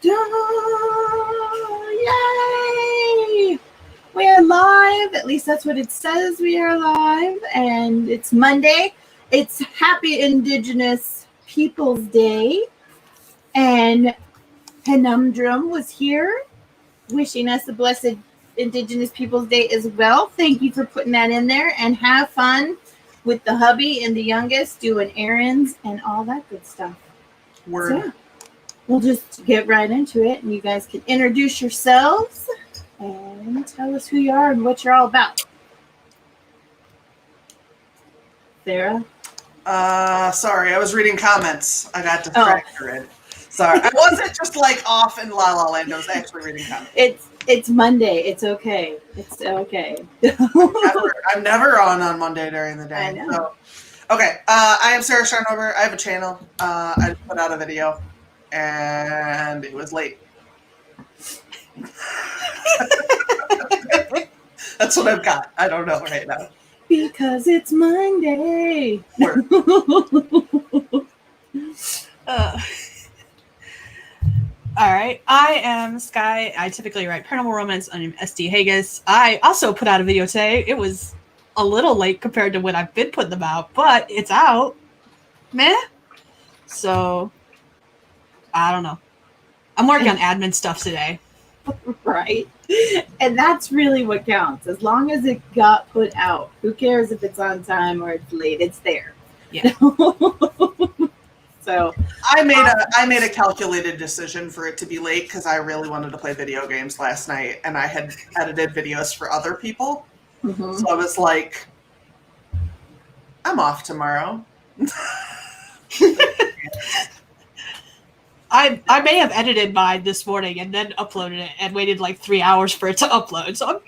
Yay! We are live. At least that's what it says. We are live, and it's Monday. It's Happy Indigenous Peoples Day, and Penumdrum was here wishing us a blessed Indigenous Peoples Day as well. Thank you for putting that in there, and have fun with the hubby and the youngest doing errands and all that good stuff. Word. So, yeah. We'll just get right into it, and you guys can introduce yourselves and tell us who you are and what you're all about. Sarah? Sorry, I was reading comments. I got distracted. Sorry, I wasn't just like off in La La Land. I was actually reading comments. It's Monday. It's okay. It's okay. I'm never on Monday during the day. I know. So. Okay, I am Sarah Sharnover. I have a channel. I just put out a video, and it was late. That's what I've got. I don't know right now. Because it's Monday. All right, I am Sky. I typically write paranormal romance under SD Haggis. I also put out a video today. It was a little late compared to when I've been putting them out, but it's out. Meh. So, I don't know. I'm working on admin stuff today. Right. And that's really what counts. As long as it got put out. Who cares if it's on time or it's late? It's there. Yeah. So I made a calculated decision for it to be late because I really wanted to play video games last night, and I had edited videos for other people. Mm-hmm. So I was like, I'm off tomorrow. I may have edited mine this morning and then uploaded it and waited like 3 hours for it to upload. So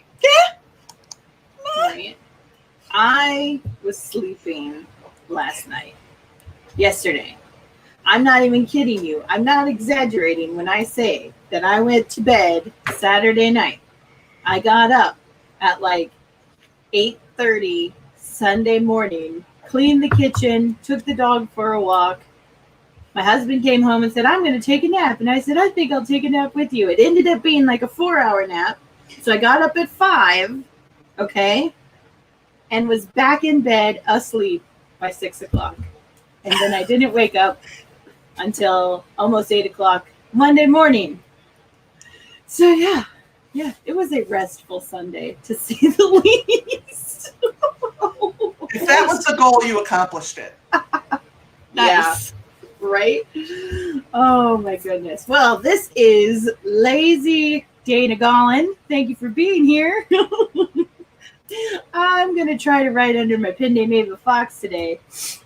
Right. I was sleeping yesterday. I'm not even kidding you. I'm not exaggerating when I say that I went to bed Saturday night. I got up at like 8:30 Sunday morning, cleaned the kitchen, took the dog for a walk. My husband came home and said, I'm going to take a nap. And I said, I think I'll take a nap with you. It ended up being like a 4-hour nap. So I got up at 5, okay, and was back in bed asleep by 6 o'clock. And then I didn't wake up until almost 8 o'clock Monday morning. So yeah, it was a restful Sunday, to say the least. If that was the goal, you accomplished it. nice. Yeah, right? Oh my goodness. Well, this is Lazy Dana Gollin. Thank you for being here. I'm going to try to write under my pen name Ava Fox today.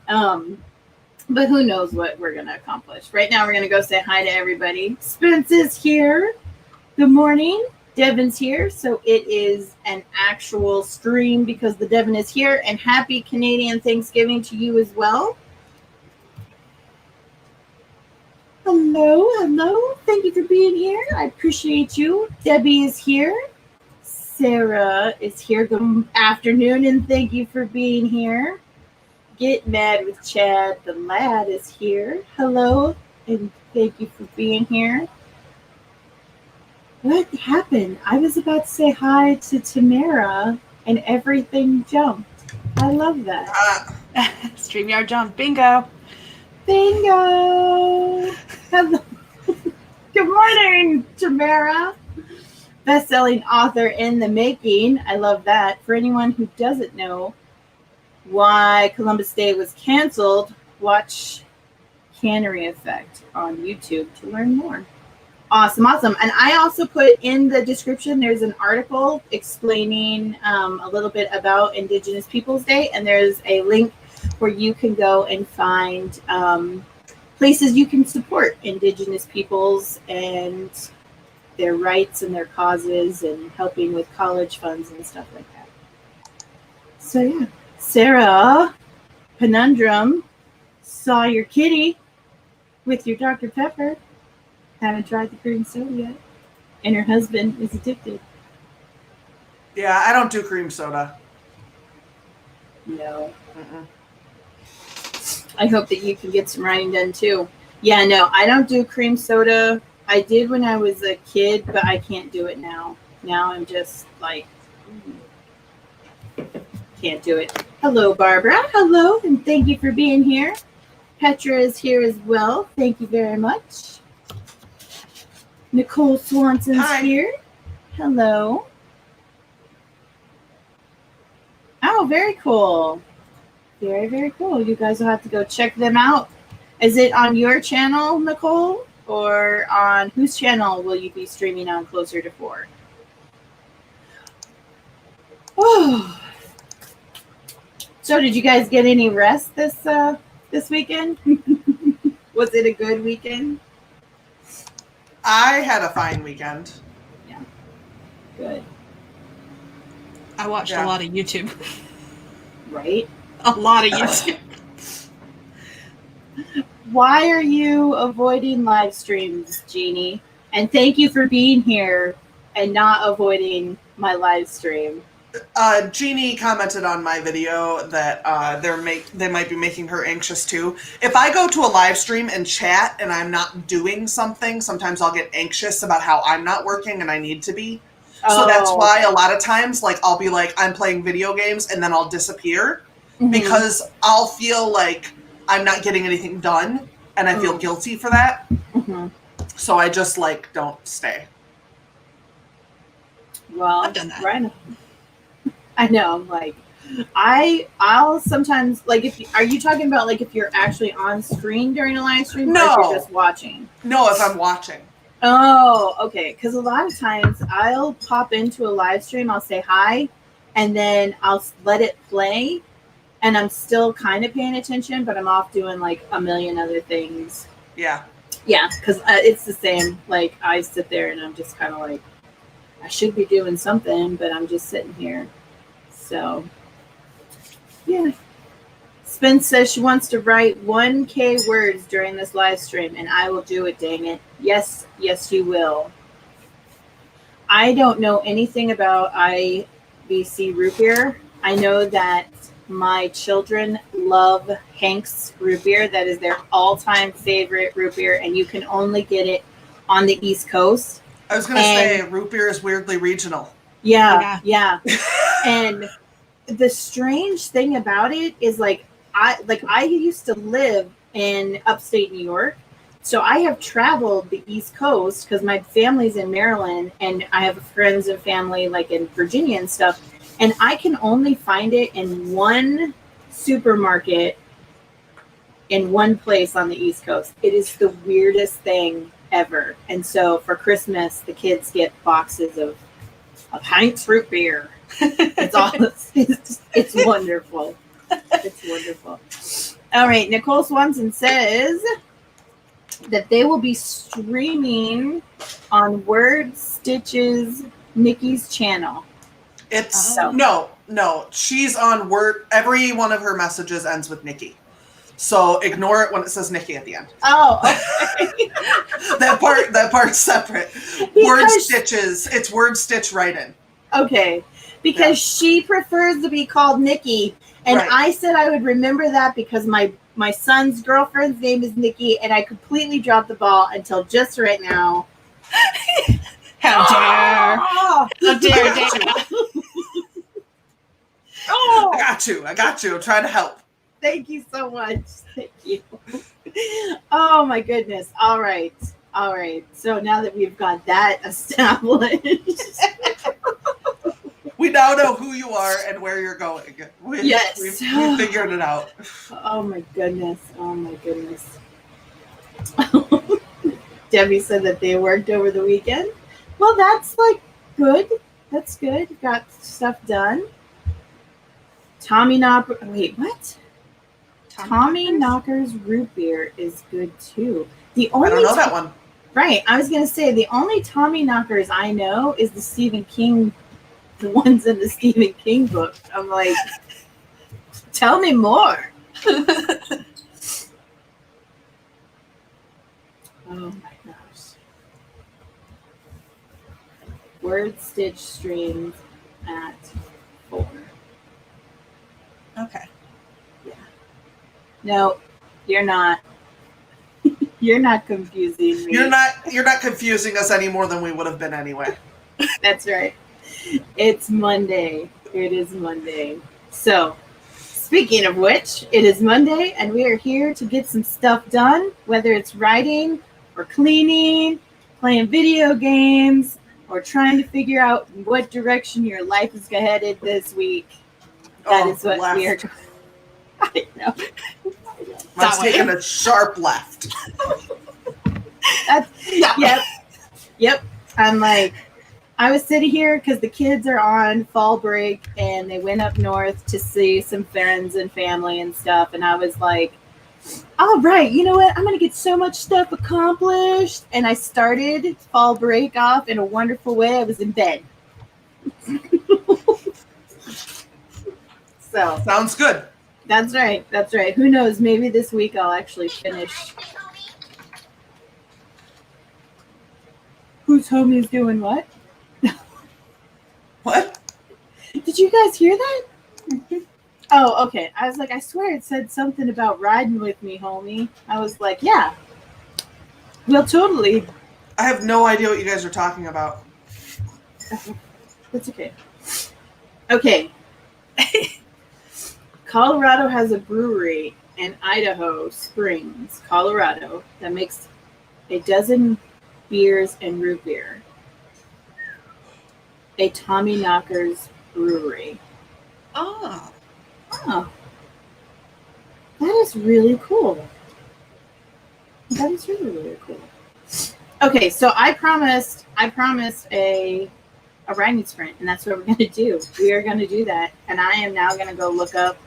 But who knows what we're going to accomplish. Right now, we're going to go say hi to everybody. Spence is here. Good morning. Devin's here. So it is an actual stream because the Devin is here. And happy Canadian Thanksgiving to you as well. Hello. Thank you for being here. I appreciate you. Debbie is here. Sarah is here. Good afternoon, and thank you for being here. Get Mad with Chad, the lad, is here. Hello, and thank you for being here. What happened? I was about to say hi to Tamara, and everything jumped. I love that. StreamYard jump. Bingo. Hello. Good morning, Tamara. Best-selling author in the making. I love that. For anyone who doesn't know why Columbus Day was canceled, watch Cannery Effect on YouTube to learn more. Awesome. And I also put in the description, there's an article explaining a little bit about Indigenous Peoples Day, and there's a link where you can go and find places you can support Indigenous peoples and their rights and their causes and helping with college funds and stuff like that. So yeah, Sarah Penumdrum saw your kitty with your Dr. Pepper. Haven't tried the cream soda yet. And her husband is addicted. Yeah, I don't do cream soda. No. Mm-mm. I hope that you can get some writing done too. Yeah, no, I don't do cream soda. I did when I was a kid, but I can't do it now. Now I'm just like, can't do it. Hello, Barbara. Hello, and thank you for being here. Petra is here as well. Thank you very much. Nicole Swanson's Hi. here. Hello. Oh, very cool. Very, very cool. You guys will have to go check them out. Is it on your channel, Nicole? Or on whose channel will you be streaming on Closer to 4? Oh. So did you guys get any rest this weekend? Was it a good weekend? I had a fine weekend. Yeah. Good. I watched a lot of YouTube. Right? A lot of YouTube. Why are you avoiding live streams, Jeannie? And thank you for being here and not avoiding my live stream. Jeannie commented on my video that they might be making her anxious too. If I go to a live stream and chat and I'm not doing something, sometimes I'll get anxious about how I'm not working and I need to be. So that's why a lot of times, like, I'll be like, I'm playing video games and then I'll disappear because I'll feel like I'm not getting anything done and I feel guilty for that. So I just, like, don't stay. Well, I've done that. Right. I know, like, I'll sometimes, like, are you talking about, like, if you're actually on screen during a live stream? No. Or if you're just watching? No, if I'm watching. Oh, okay. Because a lot of times I'll pop into a live stream, I'll say hi, and then I'll let it play, and I'm still kind of paying attention, but I'm off doing, like, a million other things. Yeah. Yeah, because it's the same. Like, I sit there and I'm just kind of like, I should be doing something, but I'm just sitting here. So, yeah. Spence says she wants to write 1K words during this live stream, and I will do it, dang it. Yes, you will. I don't know anything about IBC root beer. I know that my children love Hank's root beer. That is their all-time favorite root beer, and you can only get it on the East Coast. I was going to say, root beer is weirdly regional. Yeah. And the strange thing about it is, like, I used to live in upstate New York, so I have traveled the East Coast because my family's in Maryland, and I have friends and family, like, in Virginia and stuff, and I can only find it in one supermarket in one place on the East Coast. It is the weirdest thing ever. And so for Christmas, the kids get boxes of Hank's root beer. It's all it's wonderful. It's wonderful. All right, Nicole Swanson says that they will be streaming on Word Stitches Nikki's channel. It's no. She's on Word. Every one of her messages ends with Nikki. So ignore it when it says Nikki at the end. Oh, okay. that part's separate. Word Stitches. It's Word Stitch Write-In. Okay. Because she prefers to be called Nikki. And I said I would remember that because my son's girlfriend's name is Nikki, and I completely dropped the ball until just right now. How dare! How dare! I got you. I'm trying to help. Thank you so much. Thank you. Oh my goodness. All right. So now that we've got that established. We now know who you are and where you're going. Yes. We've figured it out. Oh my goodness. Debbie said that they worked over the weekend. Well, that's like good. That's good. Got stuff done. Tommy Knocker. Wait, what? Tommy Knocker's root beer is good too. I don't know that one. Right. I was going to say the only Tommy Knockers I know is the Stephen King, the ones in the Stephen King book. I'm like, tell me more. Oh my gosh. Word Stitch Streams at 4. Okay. Yeah. No, you're not. You're not confusing me. You're not confusing us any more than we would have been anyway. That's right. It's Monday. It is Monday. So, speaking of which, it is Monday, and we are here to get some stuff done, whether it's writing or cleaning, playing video games, or trying to figure out what direction your life is headed this week. That is what we are doing. I know. Mine's taking a sharp left. Yep. I'm like, I was sitting here because the kids are on fall break and they went up north to see some friends and family and stuff. And I was like, all right, you know what? I'm going to get so much stuff accomplished. And I started fall break off in a wonderful way. I was in bed. So sounds good. That's right. That's right. Who knows? Maybe this week I'll actually finish. Whose homie's doing what? What? Did you guys hear that? Oh, okay. I was like, I swear it said something about riding with me, homie. I was like, yeah. Well, totally. I have no idea what you guys are talking about. That's okay. Okay. Colorado has a brewery in Idaho Springs, Colorado, that makes a dozen beers and root beer. A Tommy Knockers brewery. Oh. Oh. That is really cool. That is really, really cool. Okay, so I promised a writing sprint, and that's what we're going to do. We are going to do that, and I am now going to go look up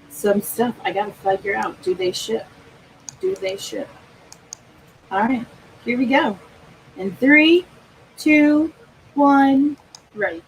some stuff. I got to figure out, do they ship? Do they ship? All right, here we go. In 3, 2, 1, right.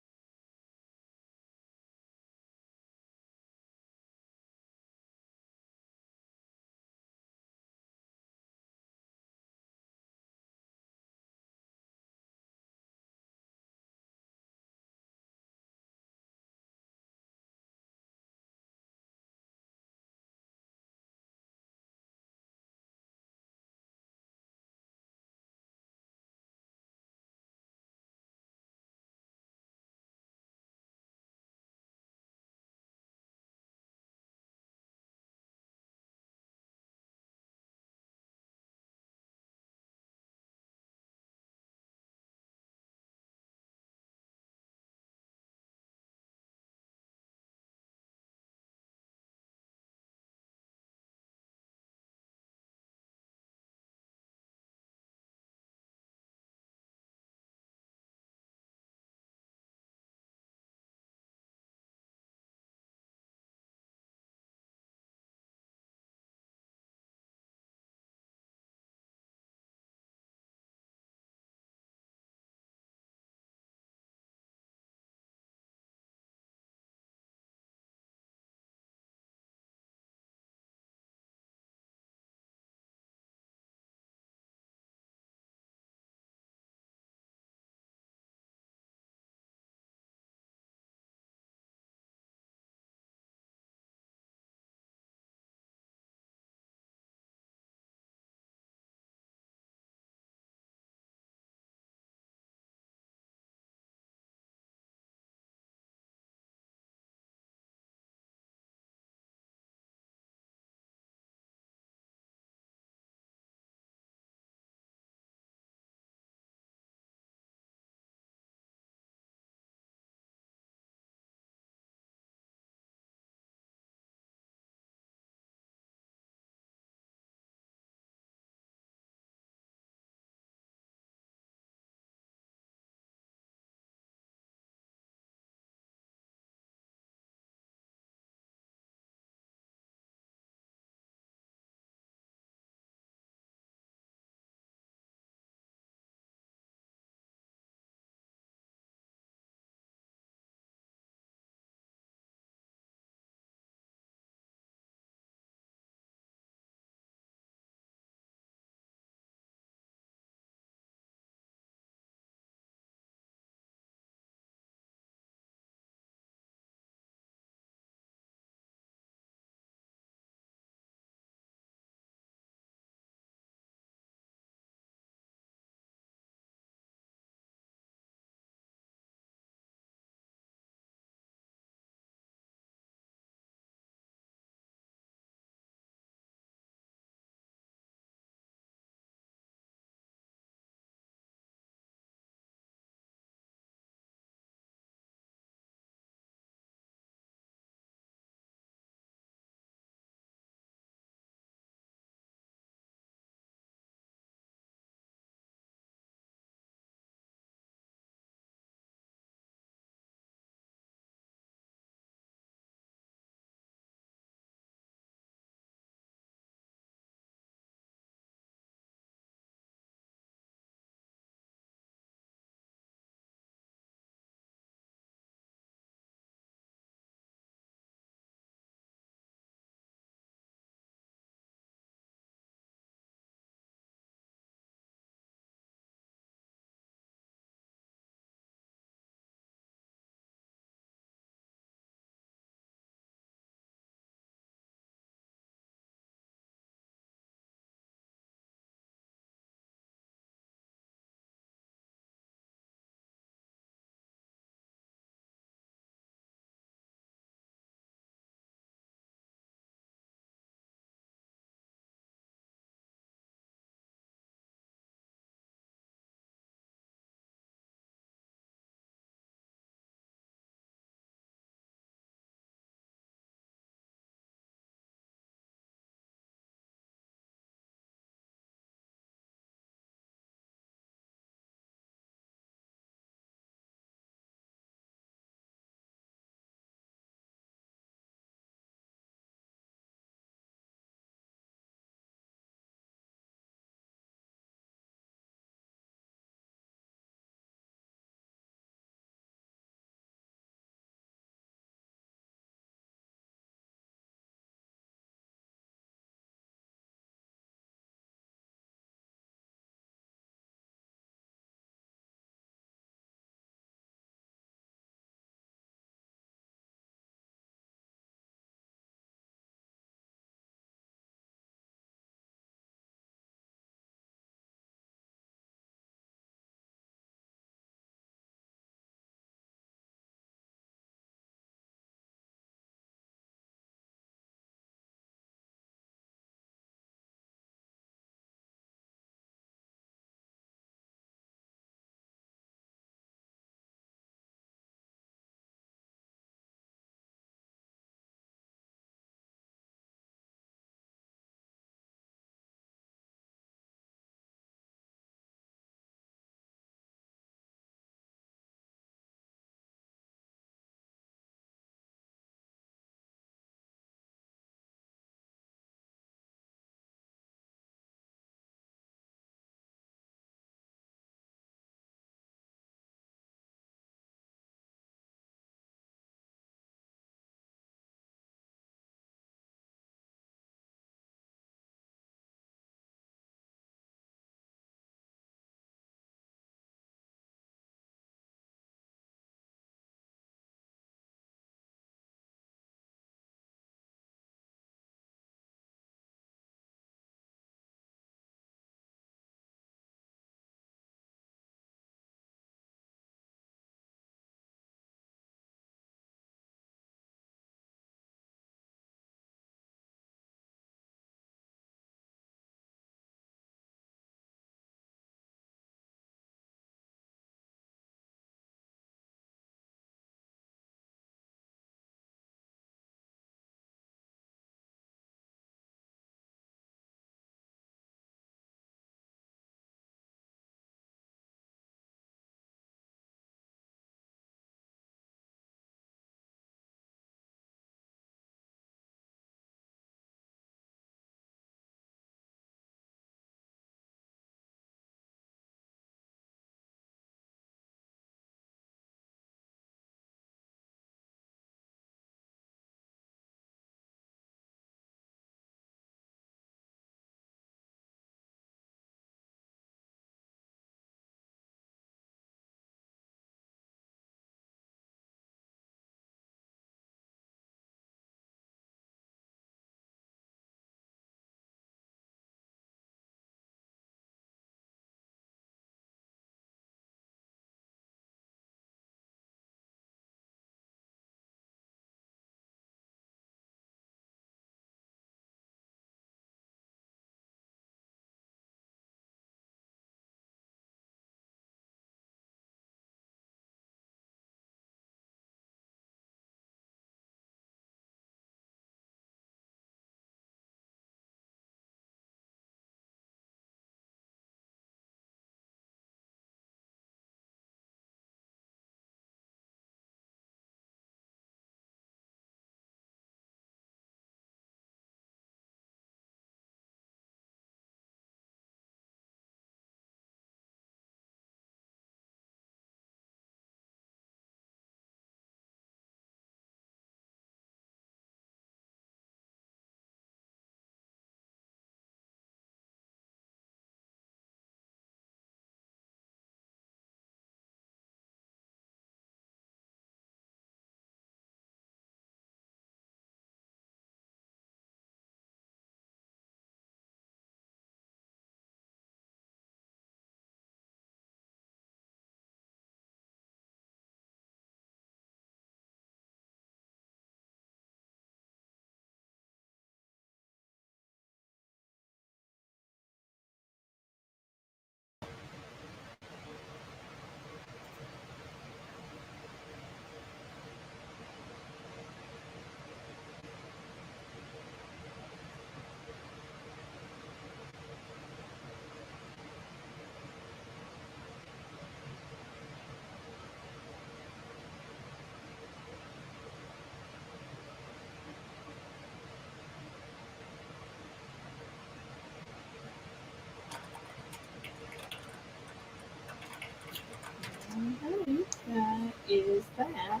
Alright, that is that.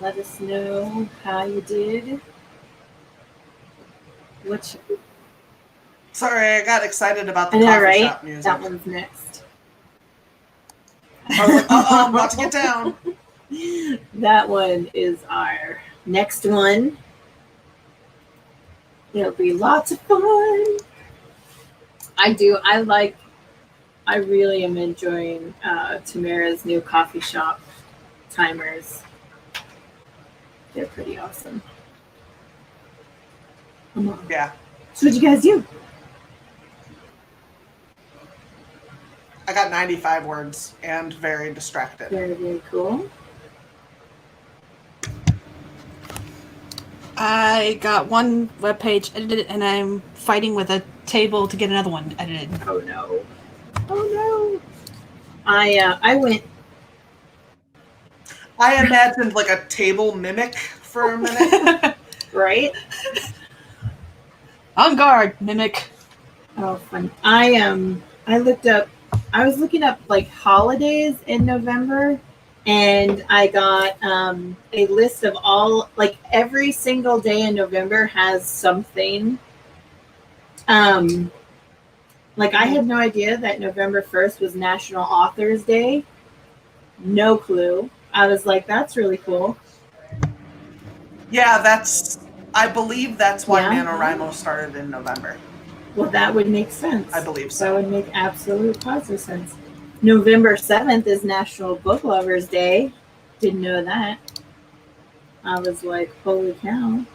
Let us know how you did. Sorry, I got excited about the I know, coffee right? shop music. That one's next. I was like, uh-oh, I'm about to get down. That one is our next one. It'll be lots of fun. I really am enjoying Tamara's new coffee shop timers. They're pretty awesome. Come on. Yeah. So what'd you guys do? I got 95 words and very distracted. Very, very cool. I got one webpage edited, and I'm fighting with a table to get another one edited. Oh no. Oh no. I went. I imagined like a table mimic for a minute. Right? On guard, mimic. Oh, fun. I was looking up like holidays in November, and I got a list of all, like every single day in November has something. Like I had no idea that November 1st was National Authors Day. No clue. I was like, that's really cool. Yeah, I believe that's why Yeah. NaNoWriMo started in November. Well, that would make sense. I believe That so. would make absolute positive sense. November 7th is National Book Lovers Day. Didn't know that. I was like, holy cow.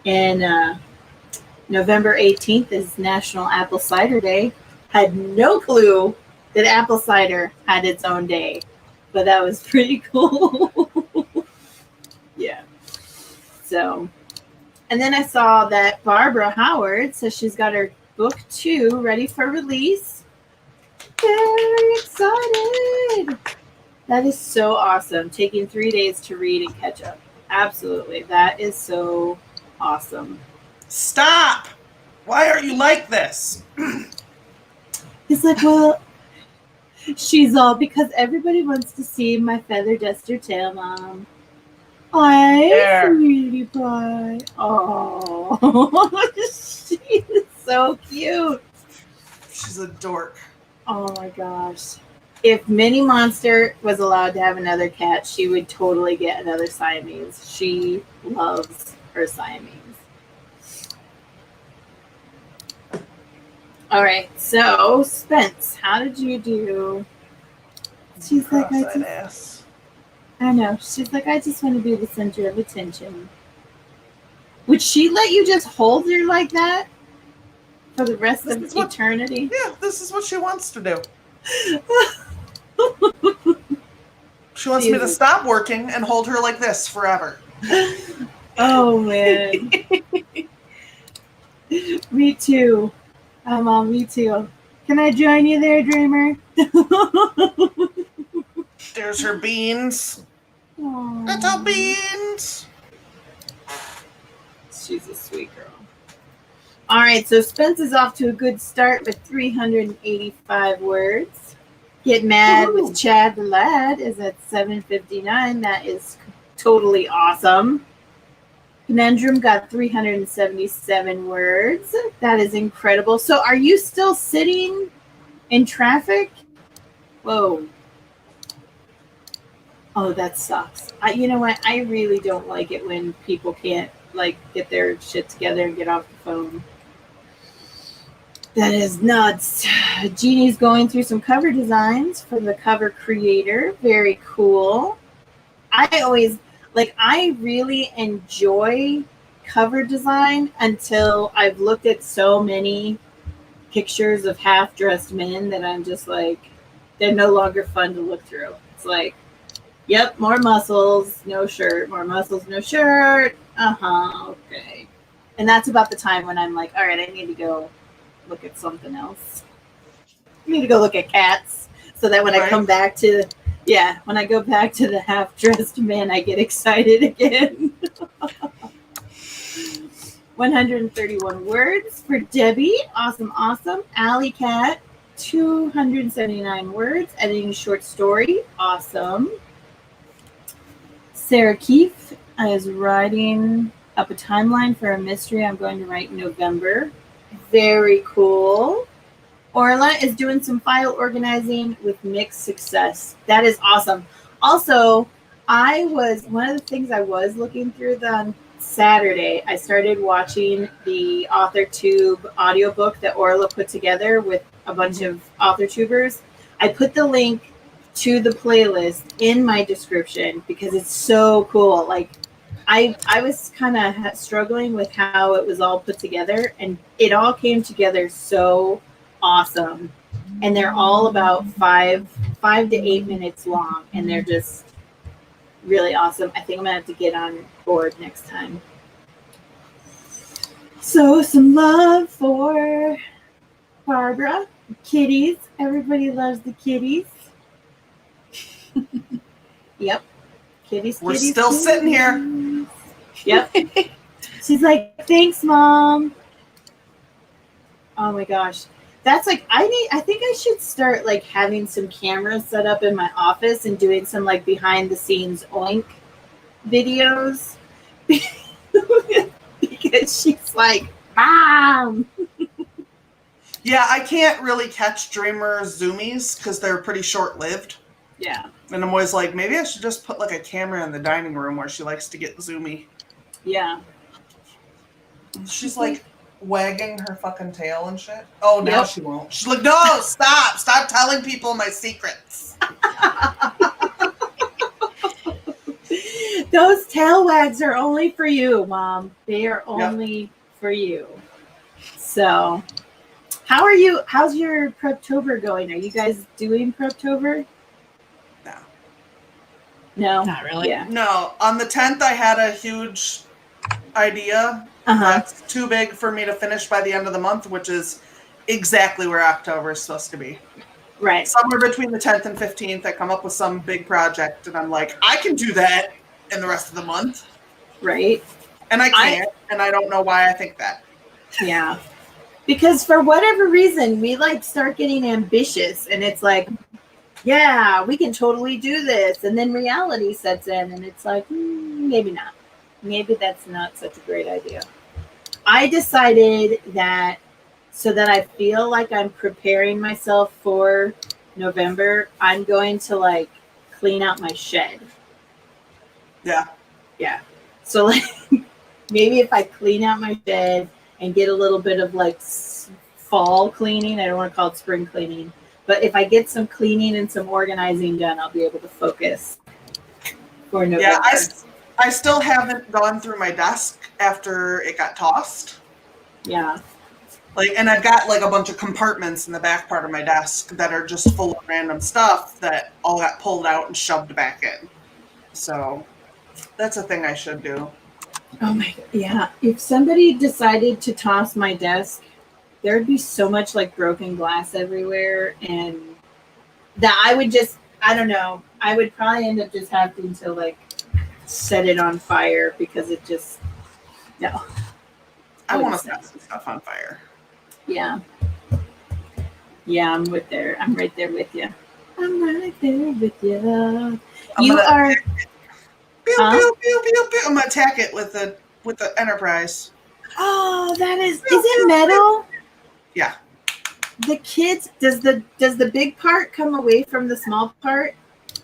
And November 18th is National Apple Cider Day. Had no clue that apple cider had its own day, but that was pretty cool. Yeah. So, and then I saw that Barbara Howard says she's got her book 2 ready for release. Very excited. That is so awesome. Taking 3 days to read and catch up. Absolutely. That is so awesome. Stop! Why are you like this? He's like, well, she's all because everybody wants to see my feather duster tail, Mom. Hi, There. sweetie pie. Oh, she is so cute. She's a dork. Oh my gosh. If Minnie Monster was allowed to have another cat, she would totally get another Siamese. She loves her Siamese. All right, so Spence, how did you do? She's like, Cross-eyed ass. I know. She's like, I just want to be the center of attention. Would she let you just hold her like that for the rest of eternity? Yeah, this is what she wants to do. She wants me to stop working and hold her like this forever. Oh, man. Me too. Mom, me too. Can I join you there, Dreamer? There's her beans. Aww. Little beans. She's a sweet girl. All right, so Spence is off to a good start with 385 words. Get Mad with Chad the Lad is at 759. That is totally awesome. Conundrum got 377 words. That is incredible. So are you still sitting in traffic? Whoa. Oh, that sucks. You know what? I really don't like it when people can't like get their shit together and get off the phone. That is nuts. Jeannie's going through some cover designs for the cover creator. Very cool. I really enjoy cover design until I've looked at so many pictures of half-dressed men that I'm just like, they're no longer fun to look through. It's like, yep, more muscles, no shirt, more muscles, no shirt. Okay. And that's about the time when I'm like, all right, I need to go look at something else. I need to go look at cats so that when I come back to, when I go back to the half-dressed men, I get excited again. 131 words for Debbie. Awesome, awesome. Alley Cat, 279 words. Editing short story. Awesome. Sarah Keefe is writing up a timeline for a mystery I'm going to write in November. Very cool. Orla is doing some file organizing with mixed success. That is awesome. Also, one of the things I was looking through on Saturday, I started watching the Authortube audiobook that Orla put together with a bunch of Authortubers. I put the link to the playlist in my description because it's so cool. Like, I was kind of struggling with how it was all put together, and it all came together so awesome. And they're all about 5 to 8 minutes long, and they're just really awesome. I think I'm gonna have to get on board next time. So some love for Barbara. Kitties. Everybody loves the kitties. Yep. Kitties. We're kitties, still kitties. sitting here. Yep. She's like, thanks, Mom. Oh my gosh. That's like, I think I should start like having some cameras set up in my office and doing some like behind the scenes Oink videos. Because she's like, Mom. Yeah, I can't really catch Dreamer zoomies because they're pretty short-lived. Yeah. And I'm always like, maybe I should just put like a camera in the dining room where she likes to get zoomy. Yeah. She's like wagging her fucking tail and shit. Oh, now Yep. she won't. She's like, no, stop telling people my secrets. Those tail wags are only for you, Mom. They are only for you. So, how's your Prep-Tober going? Are you guys doing Prep-Tober? No. No. Not really. Yeah. No, on the 10th, I had a huge idea. That's too big for me to finish by the end of the month, which is exactly where October is supposed to be. Right. Somewhere between the 10th and 15th, I come up with some big project, and I'm like, I can do that in the rest of the month. Right. And I can't, and I don't know why I think that. Yeah. Because for whatever reason, we like start getting ambitious, and it's like, yeah, we can totally do this. And then reality sets in, and it's like, maybe not. Maybe that's not such a great idea. I decided that so that I feel like I'm preparing myself for November, I'm going to like clean out my shed. Yeah. Yeah. So like maybe if I clean out my shed and get a little bit of like fall cleaning, I don't want to call it spring cleaning, but if I get some cleaning and some organizing done, I'll be able to focus for November. Yeah, I still haven't gone through my desk after it got tossed. Yeah. Like, and I've got like a bunch of compartments in the back part of my desk that are just full of random stuff that all got pulled out and shoved back in. So that's a thing I should do. Oh my God. Yeah. If somebody decided to toss my desk, there'd be so much like broken glass everywhere, and that I would just, I don't know, I would probably end up just having to like set it on fire because it just, no. I want to set some stuff on fire. Yeah. Yeah, I'm right there with you. I'm right there with you. You are. Pew, pew, pew, pew, pew. I'm gonna attack it with the Enterprise. Oh, that is it metal? Yeah. The kids, does the big part come away from the small part?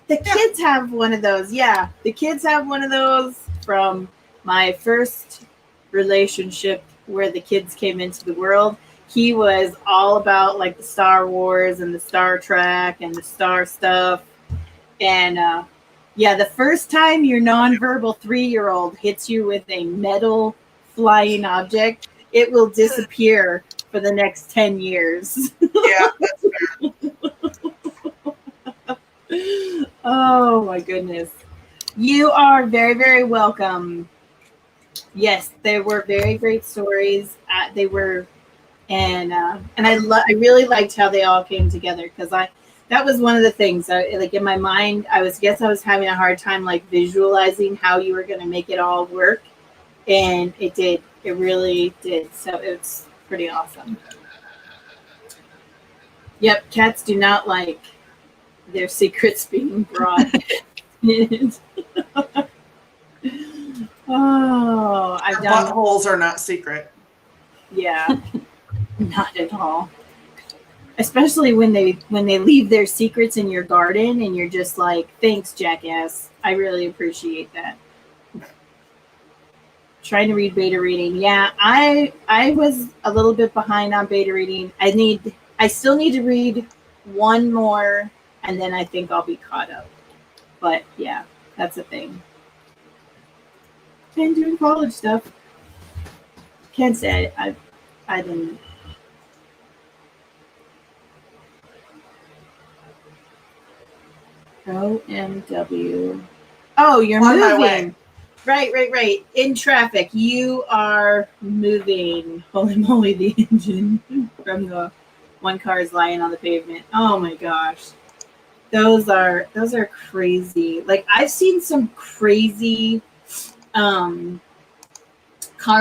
The kids have one of those. Yeah, the kids have one of those from my first relationship where the kids came into the world. He was all about like the Star Wars and the Star Trek and the Star stuff. And yeah, the first time your nonverbal 3-year-old hits you with a metal flying object, it will disappear for the next 10 years. Yeah, that's fair. Oh my goodness. You are very, very welcome. Yes, they were very great stories. They were, and I really liked how they all came together, because that was one of the things. Like in my mind, I was having a hard time like visualizing how you were going to make it all work, and it did. It really did. So it's pretty awesome. Yep, cats do not like their secrets being brought. Oh, I've done. Buttholes are not secret. Yeah, not at all. Especially when they leave their secrets in your garden, and you're just like, "Thanks, jackass. I really appreciate that." Trying to read beta reading. Yeah, I was a little bit behind on beta reading. I still need to read one more, and then I think I'll be caught up. But yeah, that's a thing. And doing college stuff. Can't say I didn't. OMW. Oh, you're On my way. moving. Right. In traffic. You are moving. Holy moly, the engine from the one car is lying on the pavement. Oh my gosh. Those are crazy. Like, I've seen some crazy car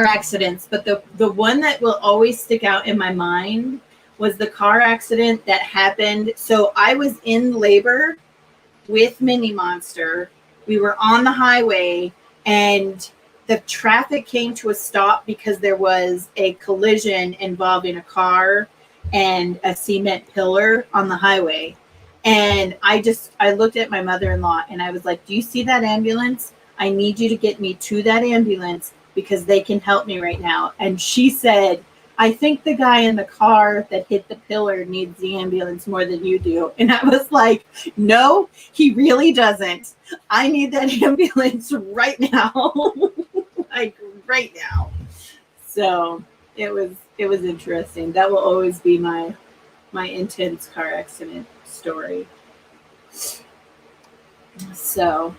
accidents, but the one that will always stick out in my mind was the car accident that happened. So I was in labor with Mini Monster. We were on the highway, and the traffic came to a stop because there was a collision involving a car and a cement pillar on the highway. And I looked at my mother-in-law and I was like, "Do you see that ambulance? I need you to get me to that ambulance because they can help me right now." And she said, "I think the guy in the car that hit the pillar needs the ambulance more than you do." And I was like, "No, he really doesn't. I need that ambulance right now." Like, right now. So it was interesting. That will always be my intense car accident story. So,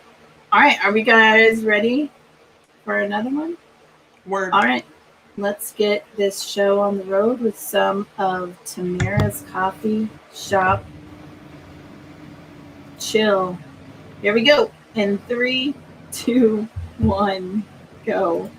all right, are we guys ready for another one? Word. All right, let's get this show on the road with some of Tamara's Coffee Shop Chill. Here we go. In 3, 2, 1, go.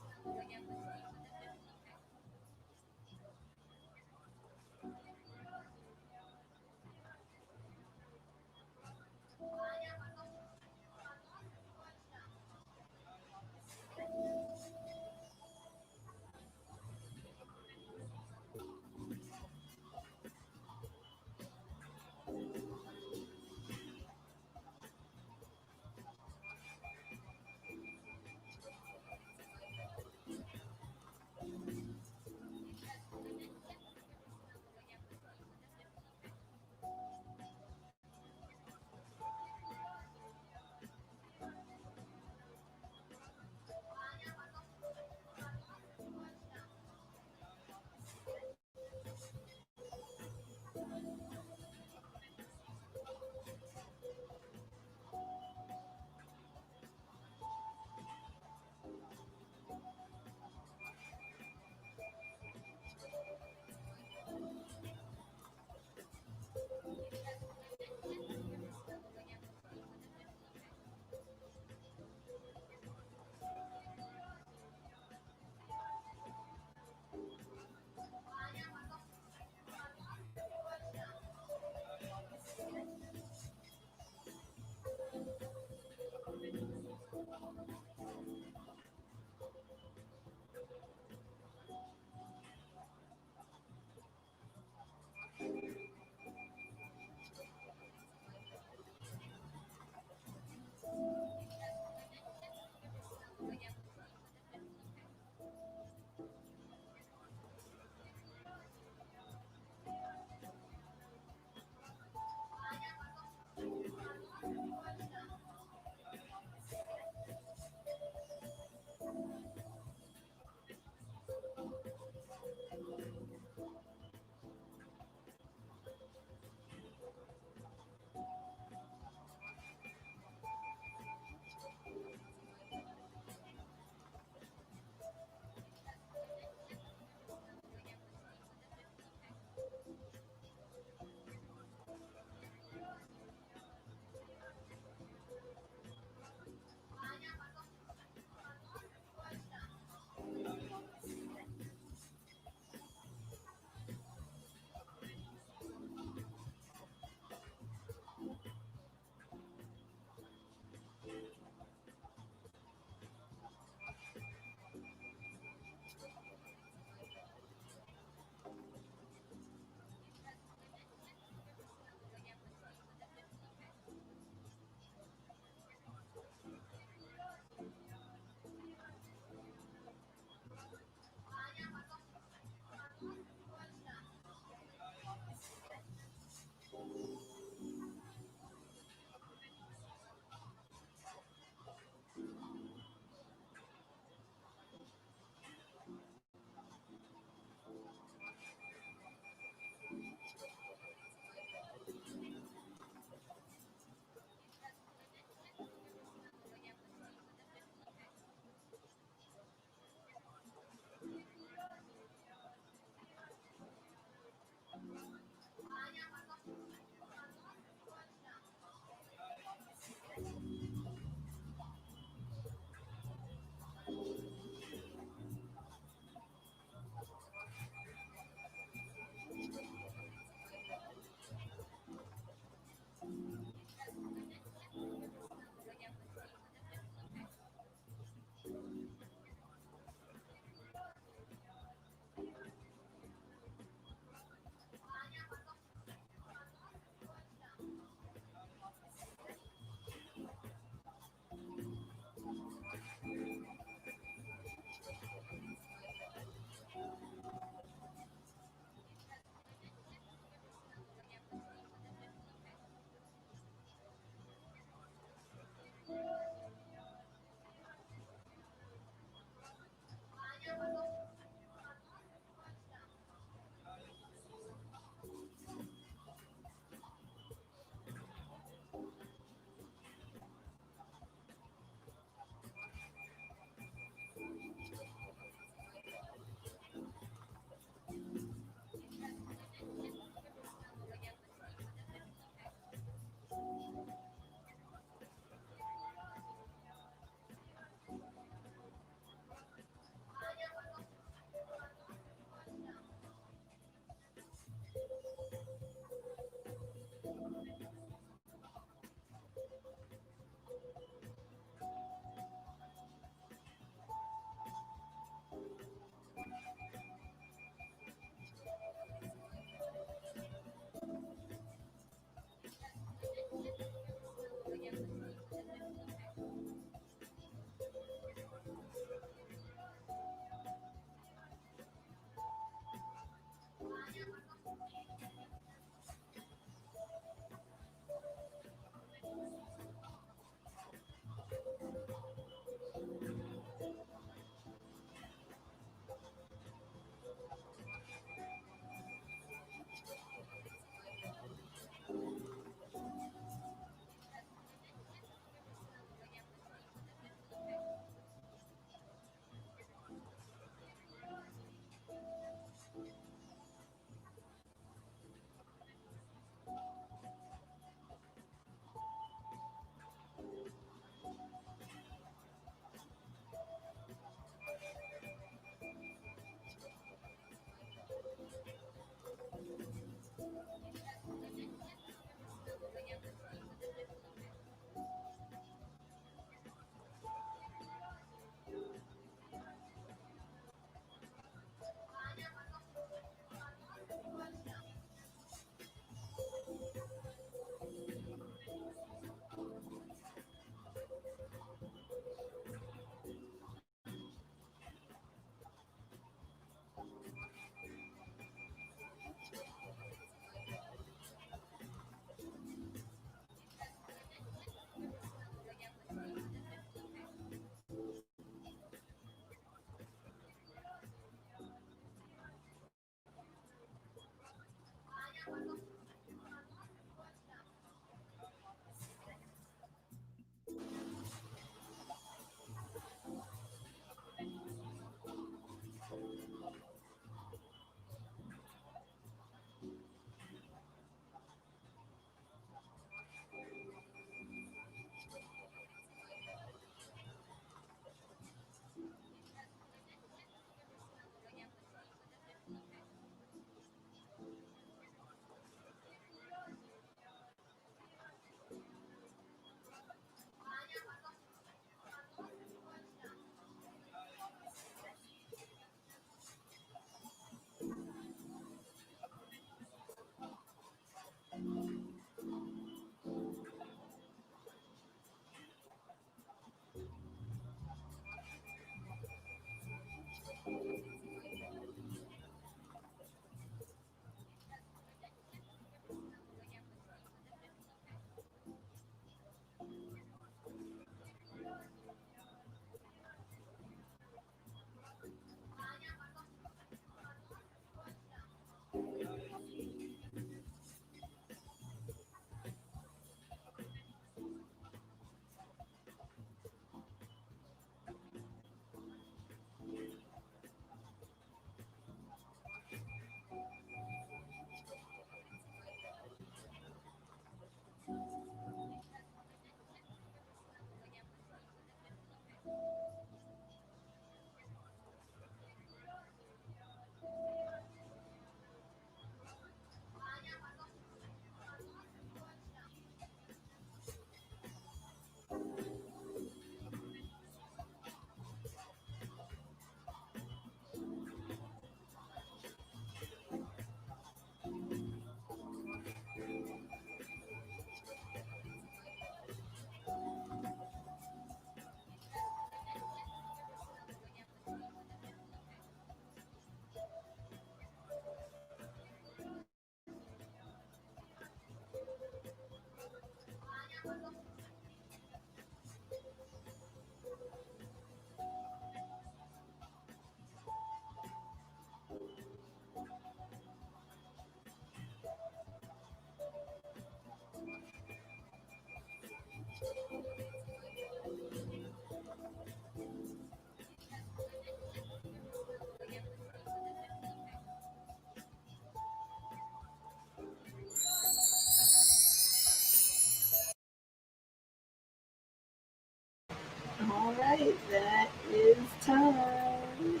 right, that is time.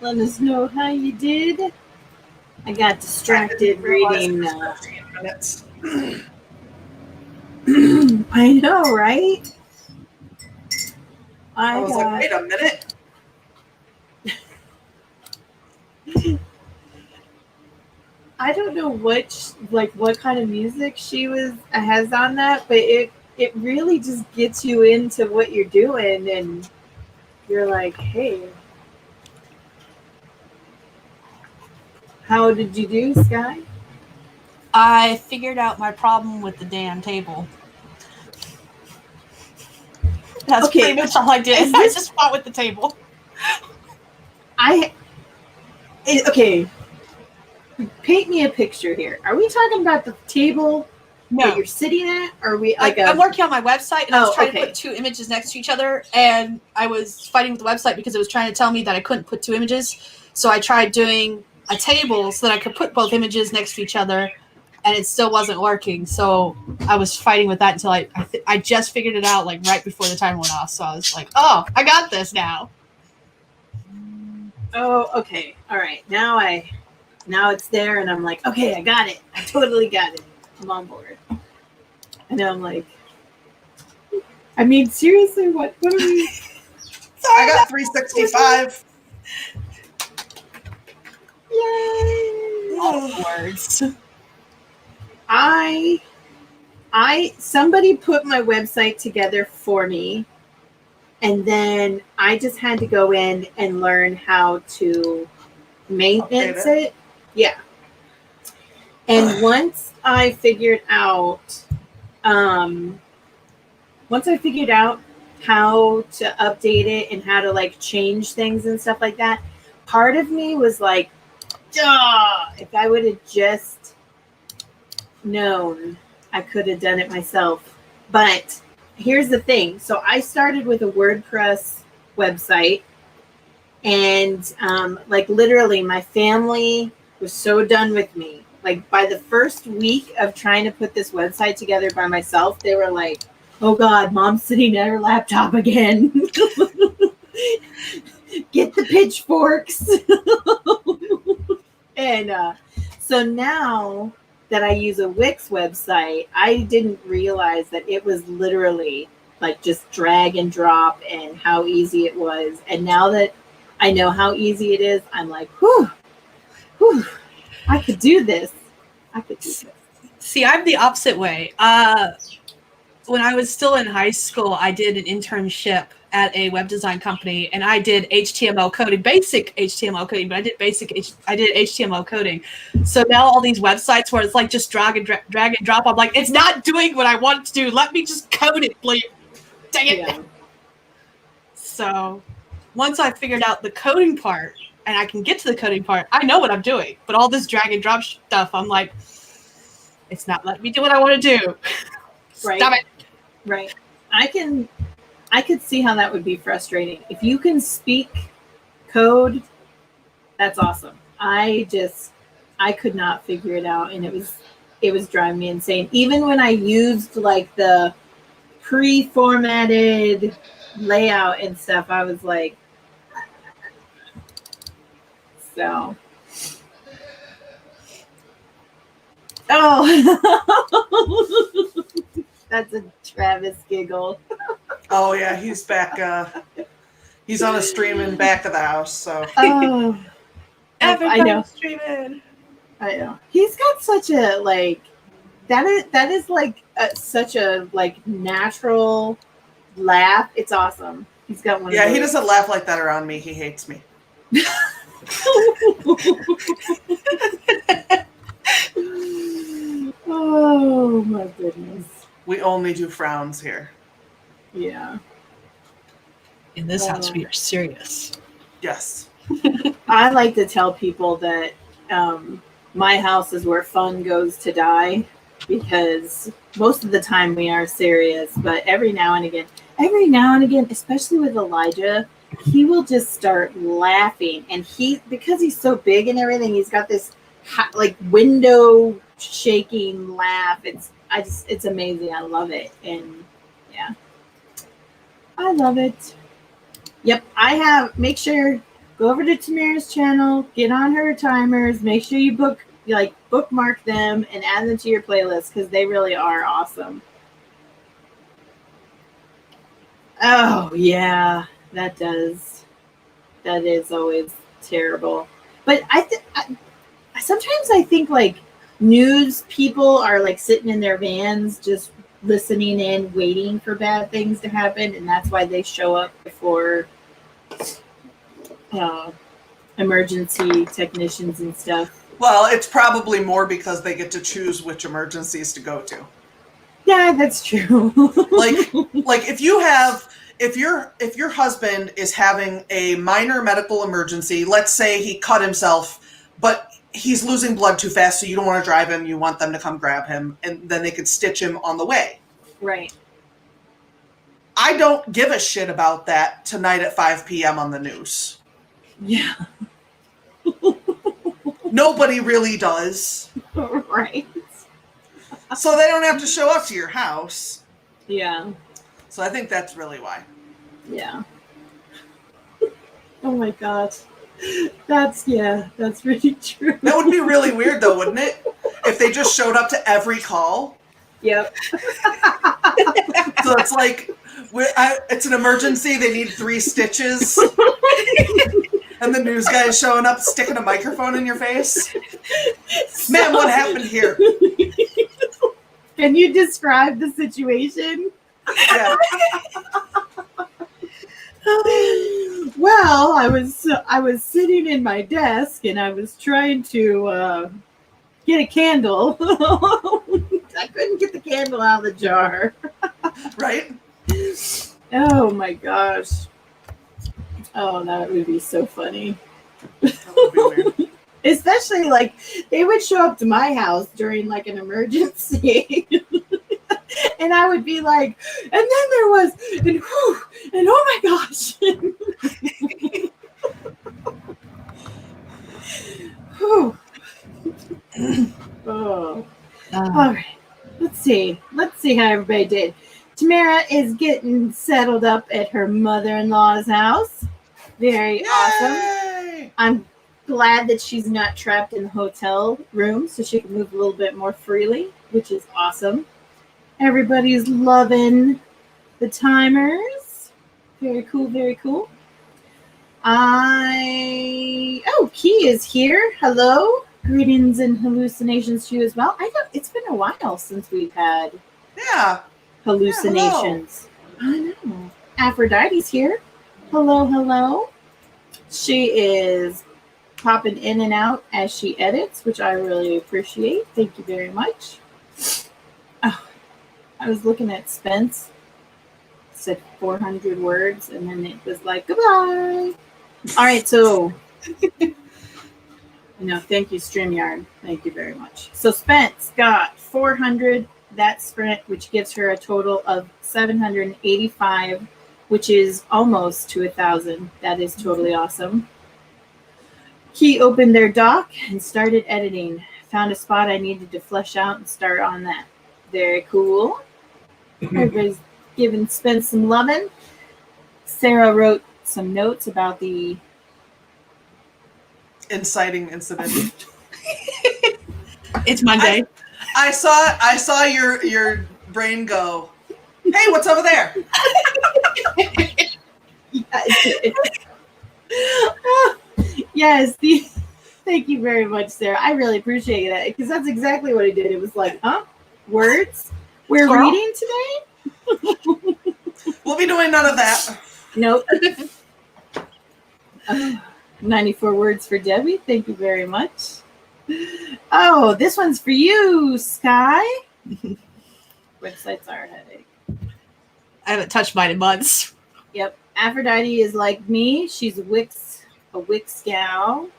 Let us know how you did. I got distracted reading. 15 minutes. I know, right? I was like, wait a minute. I don't know what kind of music she has on that, but it really just gets you into what you're doing, and you're like, hey, how did you do, Sky? I figured out my problem with the damn table. That's pretty much all I did. I just fought with the table. Okay. Paint me a picture here. Are we talking about the table that you're sitting at? Or are we I'm working on my website, and I was trying to put 2 images next to each other, and I was fighting with the website because it was trying to tell me that I couldn't put 2 images. So I tried doing a table so that I could put both images next to each other, and it still wasn't working. So I was fighting with that until I just figured it out like right before the timer went off. So I was like, oh, I got this now. Oh, okay. All right. Now it's there, and I'm like, okay, I got it. I totally got it. I'm on board. And now I'm like, I mean, seriously, what are we? I got 365. Yay! Oh, words. Somebody put my website together for me, and then I just had to go in and learn how to maintenance it. Yeah. And once I figured out how to update it and how to like change things and stuff like that, part of me was like, duh, if I would have just known, I could have done it myself. But here's the thing. So I started with a WordPress website, and like literally my family was so done with me. Like by the first week of trying to put this website together by myself, they were like, oh God, Mom's sitting at her laptop again. Get the pitchforks. And so now that I use a Wix website, I didn't realize that it was literally like just drag and drop and how easy it was. And now that I know how easy it is, I'm like, whew, I could do this. See, I'm the opposite way. When I was still in high school, I did an internship at a web design company, and I did HTML coding, basic HTML coding, but I did HTML coding. So now all these websites where it's like just drag and drop, I'm like, it's not doing what I want it to do. Let me just code it, please. Dang it. Yeah. So once I figured out the coding part, and I can get to the coding part, I know what I'm doing. But all this drag and drop stuff, I'm like, it's not letting me do what I want to do. Right. Stop it. Right. I could see how that would be frustrating. If you can speak code, that's awesome. I could not figure it out, and it was driving me insane. Even when I used like the pre-formatted layout and stuff, I was like, so. Oh, that's a Travis giggle. Oh yeah, he's back. He's on a stream in back of the house. So I know. Streaming. I know. He's got such a like. That is like such a like natural laugh. It's awesome. He's got one. Yeah, he doesn't laugh like that around me. He hates me. Oh my goodness. We only do frowns here. Yeah. In this house, we are serious. Yes. I like to tell people that my house is where fun goes to die, because most of the time we are serious, but every now and again, especially with Elijah, he will just start laughing, and because he's so big and everything, he's got this like window shaking laugh. It's amazing. I love it. And yeah. I love it. Yep, make sure, go over to Tamara's channel, get on her timers, make sure you bookmark them and add them to your playlist because they really are awesome. Oh, yeah, that is always terrible. But sometimes I think like news people are like sitting in their vans just listening in, waiting for bad things to happen, and that's why they show up before emergency technicians and stuff. Well, it's probably more because they get to choose which emergencies to go to. Yeah, that's true. like if your husband is having a minor medical emergency, let's say he cut himself, but he's losing blood too fast, so you don't want to drive him, you want them to come grab him, and then they could stitch him on the way. Right. I don't give a shit about that tonight at 5 p.m. on the news. Yeah. Nobody really does. Right. So they don't have to show up to your house. Yeah. So I think that's really why. Yeah. Oh my gosh. That's really true. That would be really weird though, wouldn't it? If they just showed up to every call. Yep. So it's like, it's an emergency, they need 3 stitches. And the news guy is showing up, sticking a microphone in your face. Man, what happened here? Can you describe the situation? Yeah. Well, I was sitting in my desk and I was trying to get a candle. I couldn't get the candle out of the jar. Right? Oh my gosh. Oh, that would be so funny. That would be weird. Especially like they would show up to my house during like an emergency. And I would be like, and then there was, and whew, and oh my gosh. Whew. Oh. All right. Let's see how everybody did. Tamara is getting settled up at her mother-in-law's house. Very awesome. I'm glad that she's not trapped in the hotel room, so she can move a little bit more freely, which is awesome. Everybody's loving the timers. Very cool, very cool. Key is here. Hello. Greetings and hallucinations to you as well. It's been a while since we've had hallucinations. Yeah, I know. Aphrodite's here. Hello, hello. She is popping in and out as she edits, which I really appreciate. Thank you very much. Oh, I was looking at Spence. It said 400 words, and then it was like, goodbye. All right, so... No, thank you, StreamYard. Thank you very much. So Spence got 400 that sprint, which gives her a total of 785, which is almost to 1,000. That is totally awesome. Key opened their dock and started editing. Found a spot I needed to flesh out and start on that. Very cool. Everybody's giving Spence some loving. Sarah wrote some notes about the inciting incident. It's Monday. I saw your brain go, hey, what's over there? Yes, thank you very much, Sarah. I really appreciate that because that's exactly what I did. It was like, words? We're reading today? We'll be doing none of that. Nope. 94 words for Debbie. Thank you very much. Oh, this one's for you, Sky. Websites are a headache. I haven't touched mine in months. Yep. Aphrodite is like me. She's a Wix gal.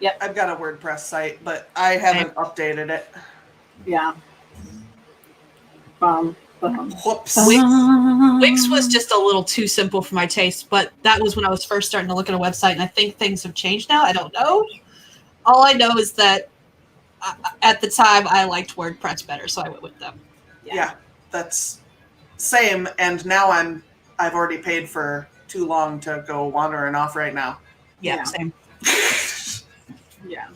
Yep. I've got a WordPress site, but I haven't updated it. Yeah. Whoops. Wix was just a little too simple for my taste, but that was when I was first starting to look at a website, and I think things have changed now. I don't know. All I know is that at the time I liked WordPress better, so I went with them. Yeah, that's same. And now I'm I've already paid for too long to go wandering off right now. Yeah, Yeah. same. Yeah.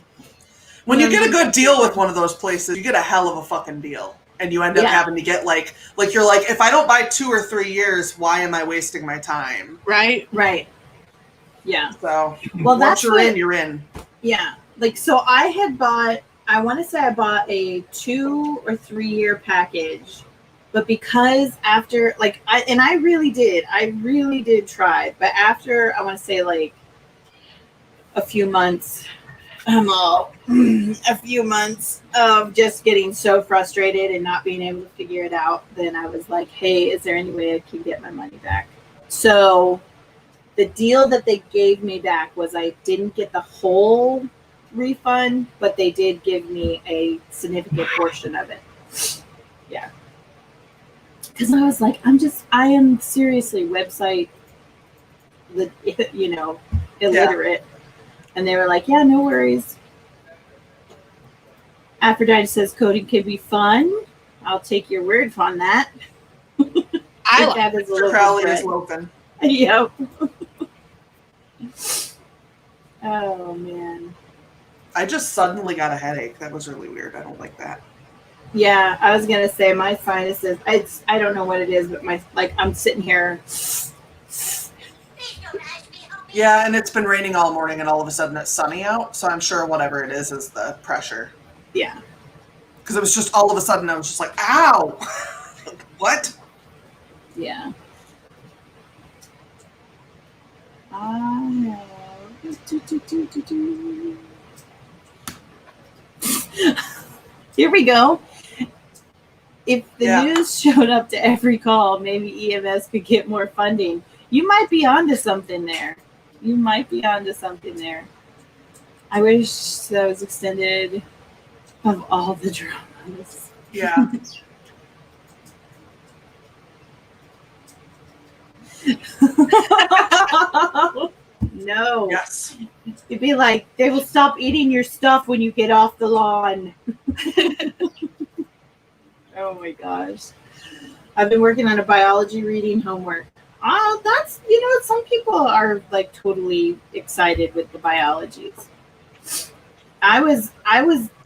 When you get a good deal with one of those places, you get a hell of a fucking deal. And you end up Yeah. having to get like you're like, if I don't buy 2 or 3 years, why am I wasting my time? Right? Right. Yeah. So Well, once you're in, you're in. Yeah. Like, so I had bought, I want to say I bought a 2 or 3 year package, but because after, like, I really did try, but after, I want to say like a few months, a few months of just getting so frustrated and not being able to figure it out, then I was like, hey, is there any way I can get my money back? So the deal that they gave me back was I didn't get the whole refund, but they did give me a significant portion of it. Yeah. Because I was like, I am seriously website, illiterate. Yeah. And they were like, yeah, no worries. Aphrodite says coding can be fun. I'll take your word on that. I like that is a Mr. little Crowley bit. is open. Yep. Oh, man. I just suddenly got a headache. That was really weird. I don't like that. Yeah, I was gonna say my sinuses. I don't know what it is, but I'm sitting here. Yeah, and it's been raining all morning, and all of a sudden it's sunny out. So I'm sure whatever it is the pressure. Yeah. Because it was just all of a sudden I was just like, ow! What? Yeah. Here we go. If the news showed up to every call, maybe EMS could get more funding. You might be onto something there. I wish that was extended of all the dramas. Yeah. No. Yes. It'd be like, they will stop eating your stuff when you get off the lawn. Oh my gosh. I've been working on a biology reading homework. Oh, that's, some people are like totally excited with the biologies. I was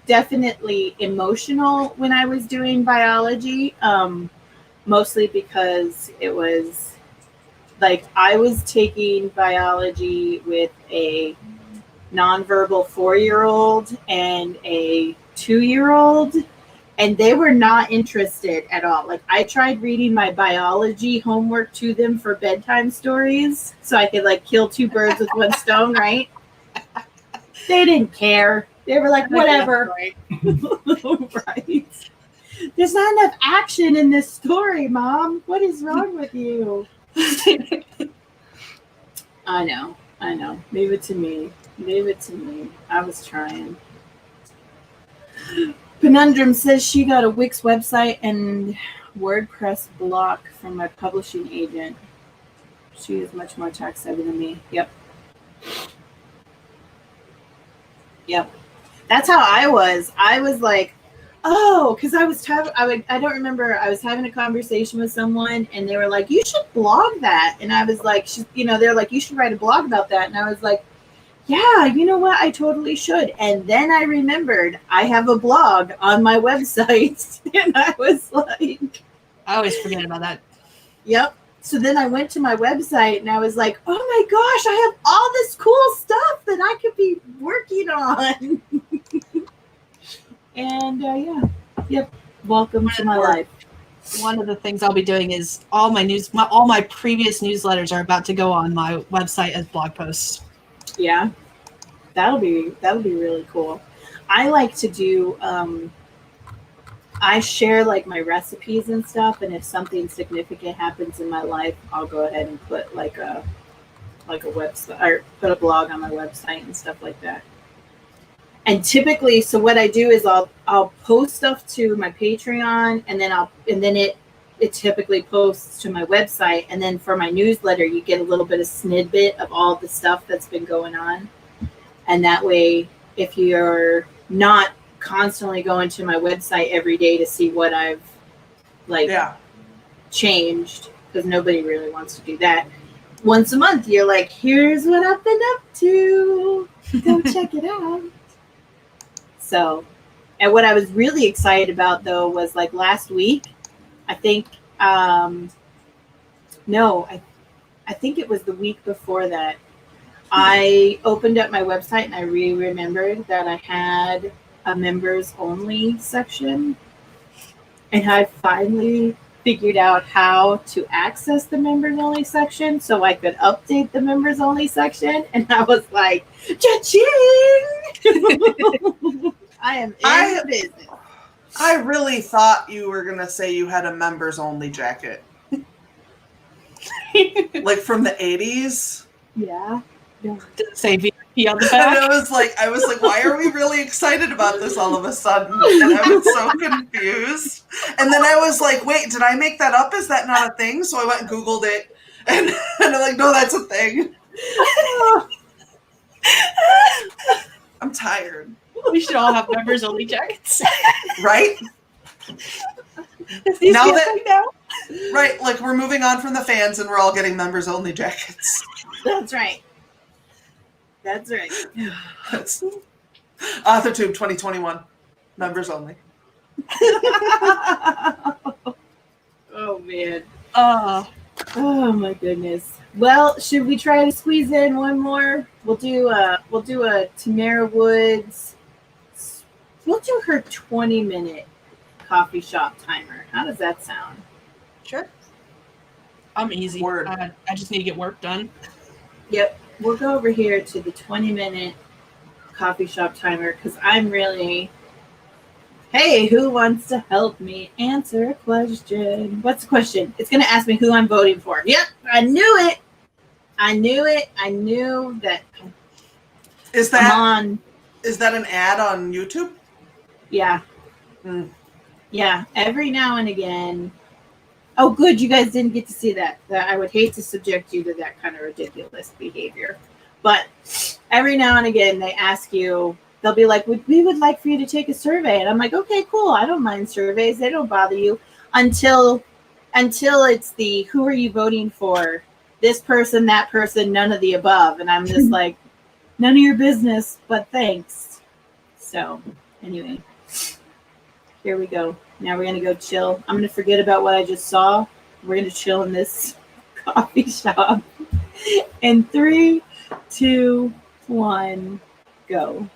definitely emotional when I was doing biology, mostly because it was like I was taking biology with a nonverbal 4-year-old and a 2-year-old, and they were not interested at all. Like, I tried reading my biology homework to them for bedtime stories so I could like kill 2 birds with 1 stone, right? They didn't care. They were like, whatever. Right. Right. There's not enough action in this story, Mom. What is wrong with you? I know. Leave it to me. I was trying. Conundrum says she got a Wix website and WordPress block from my publishing agent. She is much more tech savvy than me. Yep. That's how I was. I was like, oh, because I don't remember. I was having a conversation with someone, and they were like, "You should blog that." And I was like, they're like, "You should write a blog about that." And I was like, "Yeah, you know what? I totally should." And then I remembered I have a blog on my website, and I was like, I always forget about that. Yep. So then I went to my website, and I was like, "Oh my gosh, I have all this cool stuff that I could be working on." And welcome to my life. One of the things I'll be doing is all my previous newsletters are about to go on my website as blog posts. Yeah, that'll be really cool. I like to do. I share like my recipes and stuff, and if something significant happens in my life, I'll go ahead and put like a website or put a blog on my website and stuff like that. And typically, so what I do is I'll post stuff to my Patreon, and then it typically posts to my website, and then for my newsletter, you get a little bit of snippet of all the stuff that's been going on, and that way, if you're not constantly going to my website every day to see what I've changed, because nobody really wants to do that. Once a month, you're like, here's what I've been up to. Go check it out. So, and what I was really excited about though was like last week, I think, no, I think it was the week before that, I opened up my website and I remembered that I had a members only section, and I finally figured out how to access the members only section so I could update the members only section, and I was like, cha-ching! I am in the business. I really thought you were going to say you had a members only jacket. Like from the 80s. Yeah. Does it say VIP on the And back? I was like, why are we really excited about this all of a sudden? And I was so confused. And then I was like, wait, did I make that up? Is that not a thing? So I went and Googled it. And I'm like, no, that's a thing. I'm tired. We should all have members only jackets. Right? Now that, right, like we're moving on from the fans and we're all getting members only jackets. That's right. That's right. That's Authortube 2021. Members only. Oh man. Oh my goodness. Well, should we try to squeeze in one more? We'll do a Tamara Woods. We'll do her 20-minute coffee shop timer. How does that sound? sure. I'm easy. Word. I just need to get work done. Yep. We'll go over here to the 20-minute coffee shop timer because I'm really. Hey, who wants to help me answer a question? What's the question? It's going to ask me who I'm voting for. Yep, I knew it. I knew it. I knew that. Is that an ad on YouTube? Yeah. Mm. Yeah, every now and again. Oh, good. You guys didn't get to see that. I would hate to subject you to that kind of ridiculous behavior. But every now and again, they ask you, they'll be like, we would like for you to take a survey. And I'm like, okay, cool. I don't mind surveys. They don't bother you until it's the, who are you voting for? This person, that person, none of the above. And I'm just like, none of your business, but thanks. So anyway, here we go. Now we're going to go chill. I'm going to forget about what I just saw. We're going to chill in this coffee shop. In 3, 2, 1, go.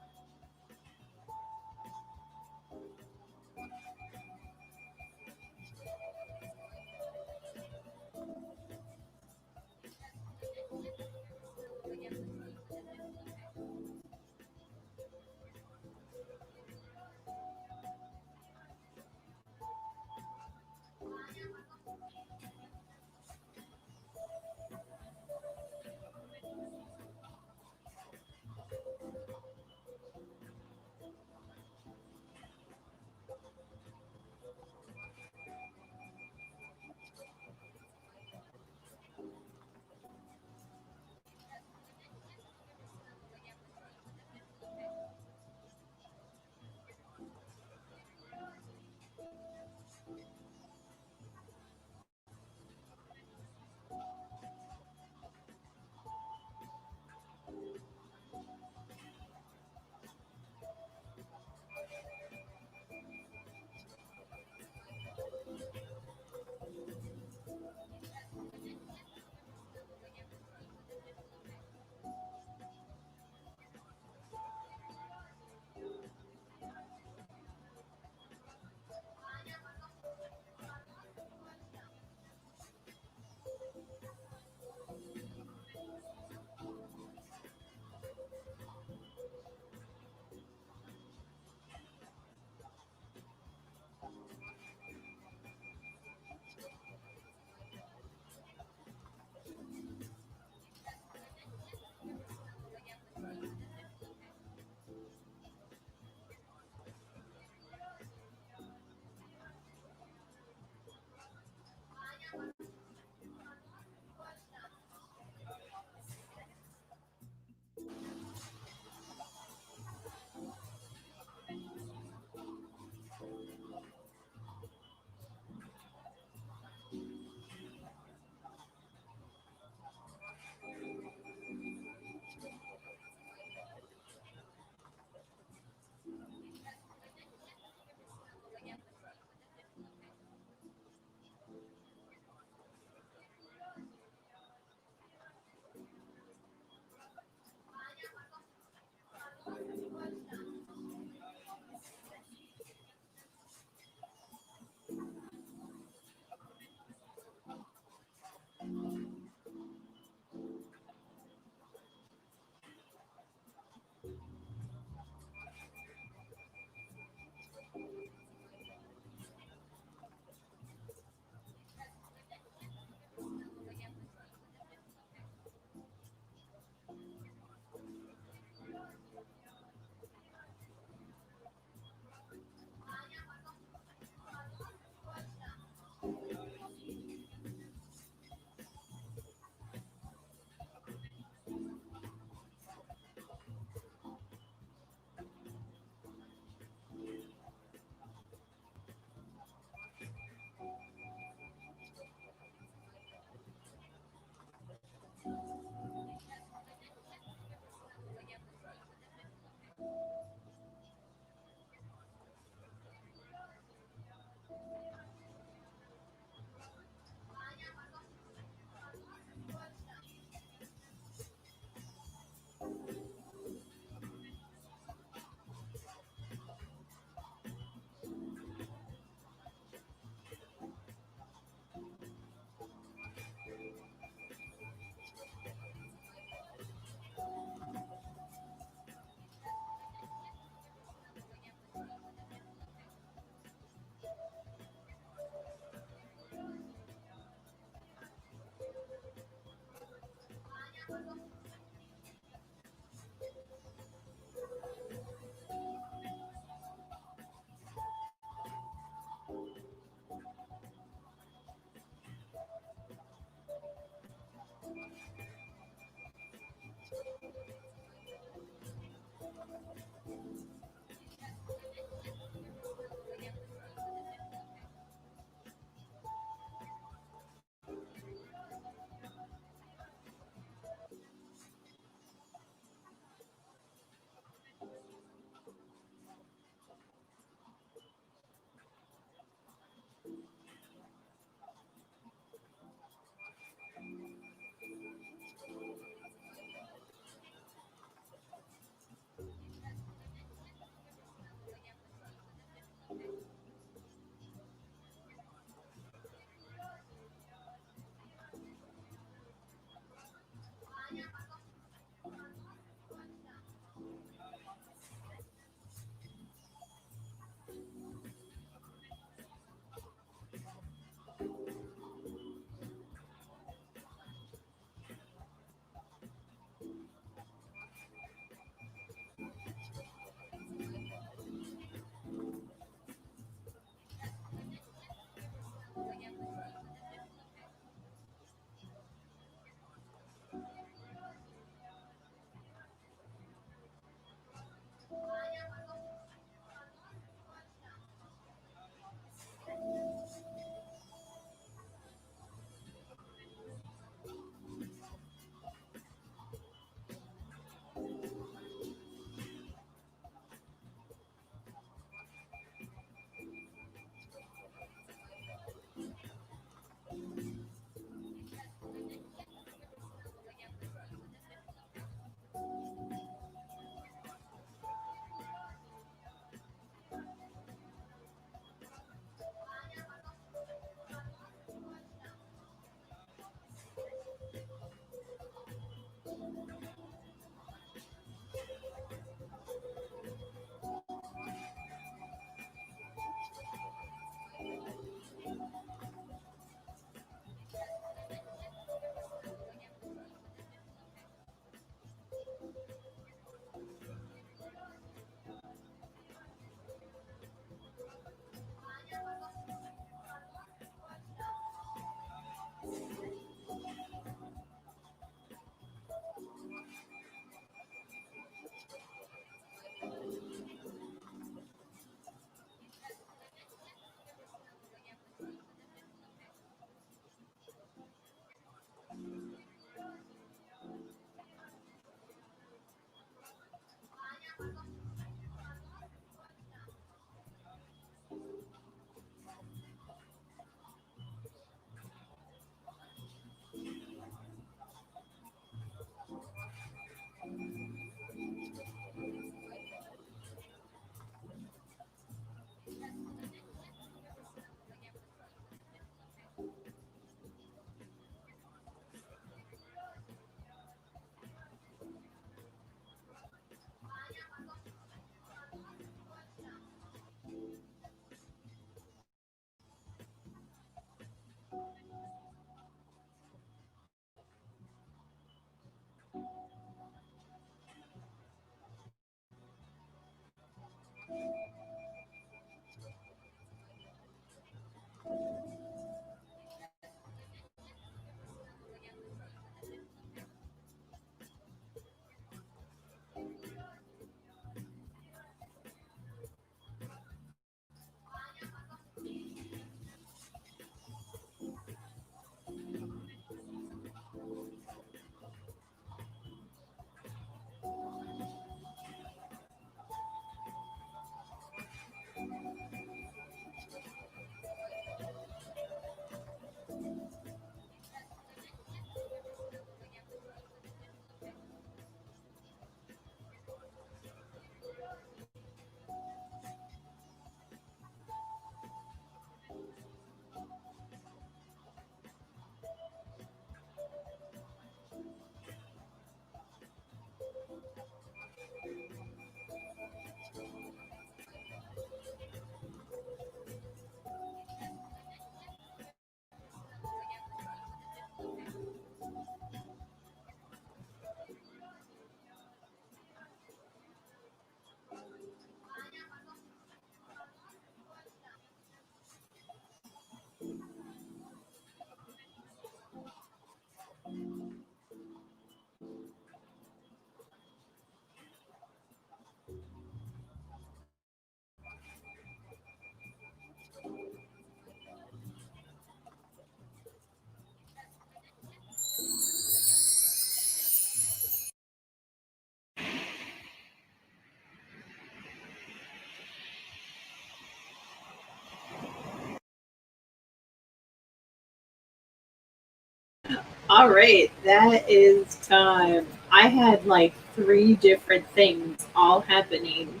All right, that is time. I had like 3 different things all happening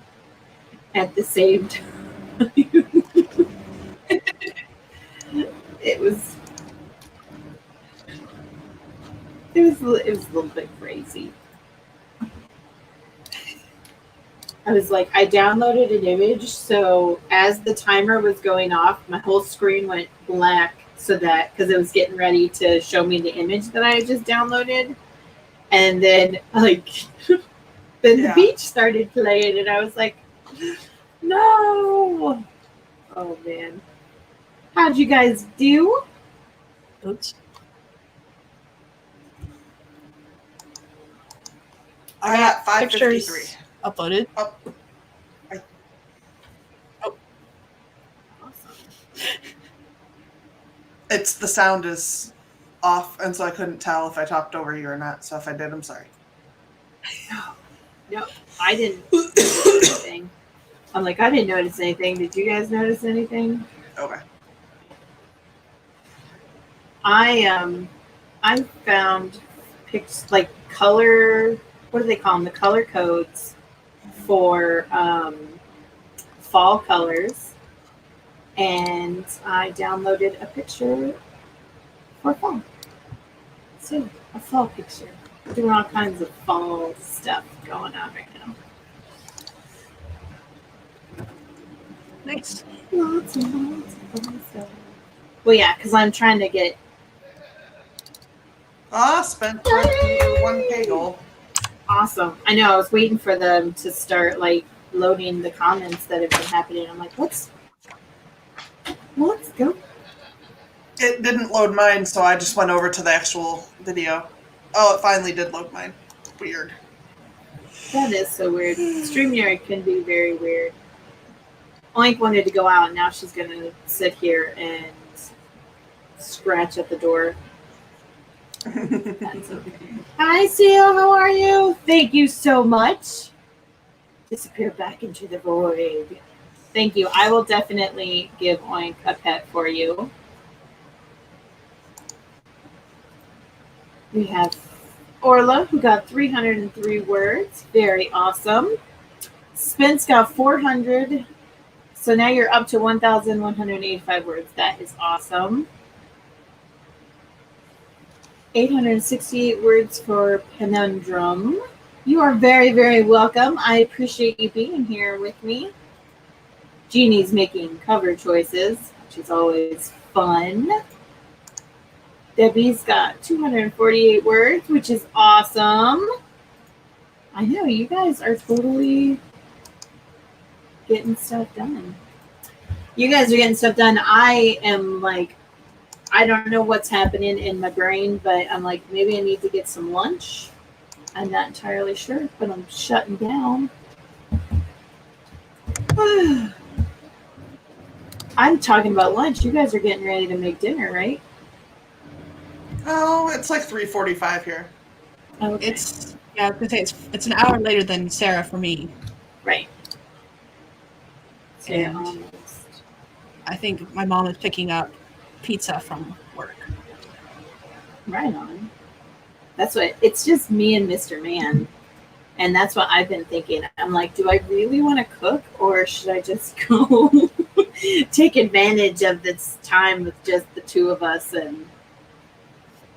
at the same time. it was it was a little bit crazy. I was like, I downloaded an image, so as the timer was going off, my whole screen went black, so that because it was getting ready to show me the image that I had just downloaded, and then then the beach started playing, and I was like, no. Oh man, how'd you guys do? Oops. I got 553 pictures uploaded. Oh. It's the sound is off, and so I couldn't tell if I talked over you or not. So if I did, I'm sorry. No, I didn't notice anything. I'm like, I didn't notice anything. Did you guys notice anything? Okay. I found like color. What do they call them? The color codes for fall colors, and I downloaded a picture for fall. So a fall picture. Doing all kinds of fall stuff going on right now. Nice. Lots and lots of fun stuff. Well, yeah, because I'm trying to get. Spent 1K goal. Awesome. I know. I was waiting for them to start like loading the comments that have been happening. I'm like, let's go. It didn't load mine, so I just went over to the actual video. Oh, it finally did load mine. Weird. That is so weird. StreamYard can be very weird. Oink wanted to go out, and now she's going to sit here and scratch at the door. That's okay. Hi, Seal. How are you? Thank you so much. Disappear back into the void. Thank you. I will definitely give Oink a pet for you. We have Orla, who got 303 words. Very awesome. Spence got 400. So now you're up to 1,185 words. That is awesome. 868 words for Penundrum. You are very, very welcome. I appreciate you being here with me. Jeannie's making cover choices, which is always fun. Debbie's got 248 words, which is awesome. I know, you guys are totally getting stuff done. You guys are getting stuff done. I am like, I don't know what's happening in my brain, but I'm like, maybe I need to get some lunch. I'm not entirely sure, but I'm shutting down. I'm talking about lunch. You guys are getting ready to make dinner, right? Oh, it's like 3:45 here. Okay. I was gonna say it's an hour later than Sarah for me. Right. So And almost. I think my mom is picking up pizza from work. Right on. That's what it's just me and Mr. Man. And that's what I've been thinking. I'm like, do I really want to cook, or should I just go take advantage of this time with just the two of us and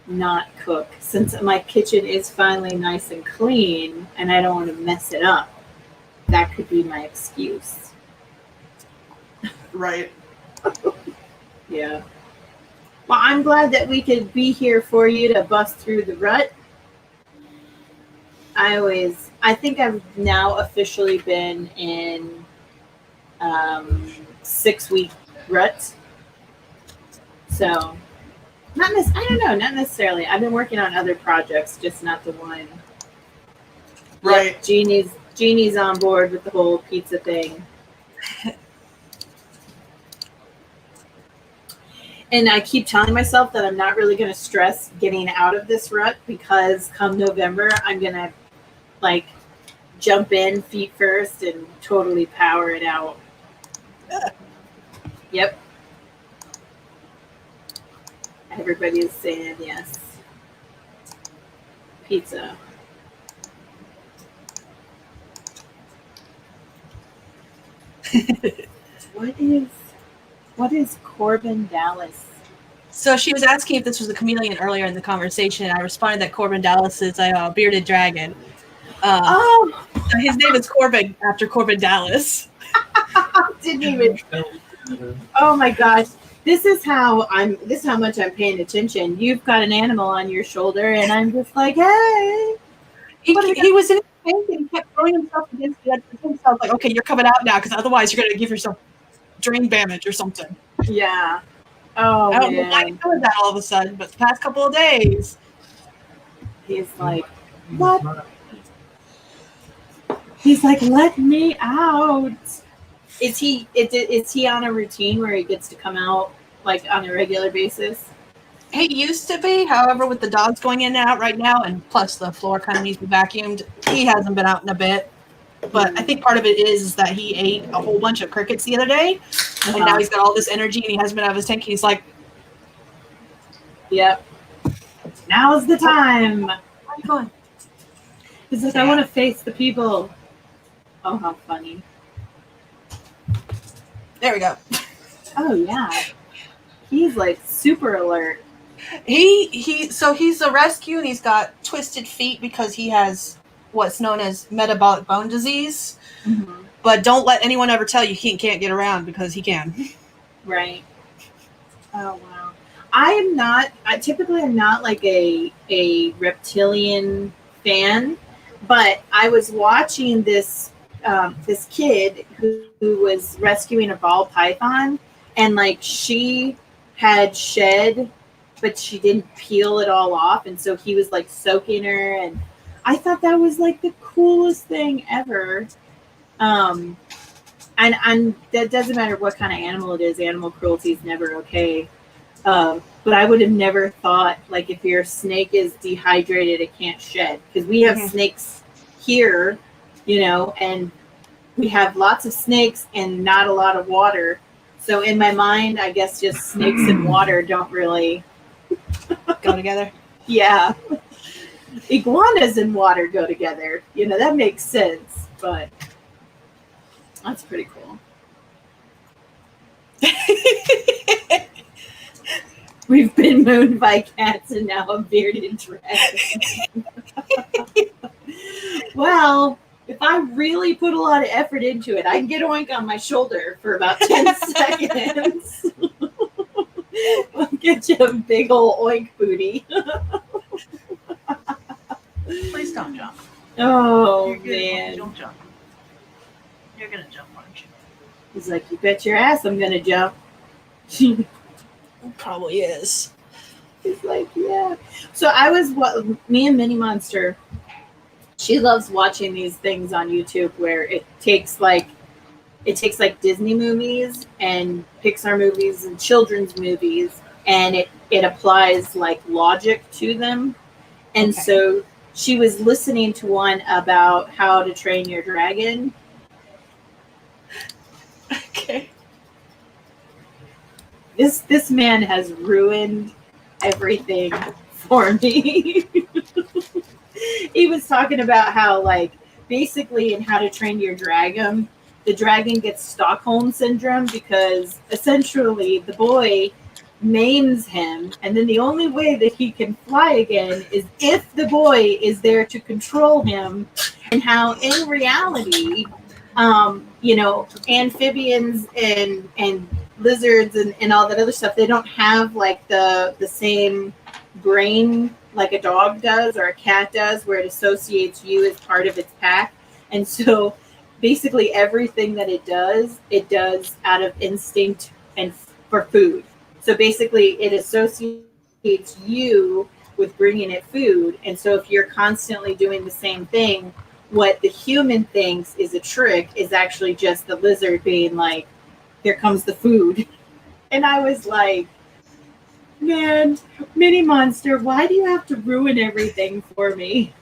not cook, since my kitchen is finally nice and clean and I don't want to mess it up. That could be my excuse. Right. Yeah. Well, I'm glad that we could be here for you to bust through the rut. I think I've now officially been in 6-week rut. So I don't know, not necessarily. I've been working on other projects, just not the one. Right. Yep, Jeannie's on board with the whole pizza thing. And I keep telling myself that I'm not really going to stress getting out of this rut, because come November, I'm going to like jump in feet first and totally power it out. Yep. Everybody is saying yes. pizza. What is Corbin Dallas? So she was asking if this was a chameleon earlier in the conversation. I responded that Corbin Dallas is a bearded dragon. Oh, His name is Corbin after Corbin Dallas. didn't even. Oh my gosh. This is how much I'm paying attention. You've got an animal on your shoulder, and I'm just like, hey. He was in his tank and he kept throwing himself against the edge of the tank. So I was like, okay, you're coming out now because otherwise you're going to give yourself drain damage or something. Yeah. Oh, I don't know why he's doing that all of a sudden, but the past couple of days. He's like, what? He's like, let me out. Is he on a routine where he gets to come out like on a regular basis? He used to be, however, with the dogs going in and out right now, and plus the floor kind of needs to be vacuumed, he hasn't been out in a bit. But I think part of it is that he ate a whole bunch of crickets the other day, and now he's got all this energy, and he hasn't been out of his tank. He's like, yep. Now's the time. where are you going? He's like, I want to face the people. Oh, how funny. There we go. Oh, yeah. He's like super alert. So he's a rescue, and he's got twisted feet because he has what's known as metabolic bone disease. Mm-hmm. But don't let anyone ever tell you he can't get around because he can. Right. Oh, wow. I typically am not like a reptilian fan, but I was watching this kid who was rescuing a ball python, and like she had shed, but she didn't peel it all off, and so he was like soaking her, and I thought that was like the coolest thing ever. And that doesn't matter what kind of animal it is. Animal cruelty is never okay. But I would have never thought, like, if your snake is dehydrated, it can't shed. Because we have snakes here, and we have lots of snakes and not a lot of water. So in my mind, I guess just snakes and water don't really go together. Yeah. Iguanas and water go together. That makes sense. But that's pretty cool. We've been mooned by cats and now a bearded dragon. Well, if I really put a lot of effort into it, I can get Oink on my shoulder for about 10 seconds. I'll get you a big old Oink booty. Please don't jump. Oh, man. Don't jump. You're going to jump, aren't you? He's like, you bet your ass I'm going to jump. Probably is. He's like, yeah. So me and Minnie Monster, she loves watching these things on YouTube where it takes like Disney movies and Pixar movies and children's movies, and it applies like logic to them. And so she was listening to one about How to Train Your Dragon. Okay. This man has ruined everything for me. He was talking about how, like, basically in How to Train Your Dragon, the dragon gets Stockholm syndrome because essentially the boy maims him, and then the only way that he can fly again is if the boy is there to control him, and how in reality, amphibians and lizards and all that other stuff, they don't have like the same brain like a dog does or a cat does, where it associates you as part of its pack. And so basically everything that it does out of instinct and for food. So basically it associates you with bringing it food. And so if you're constantly doing the same thing, what the human thinks is a trick is actually just the lizard being like, here comes the food. And I was like, man, Minnie Monster, why do you have to ruin everything for me?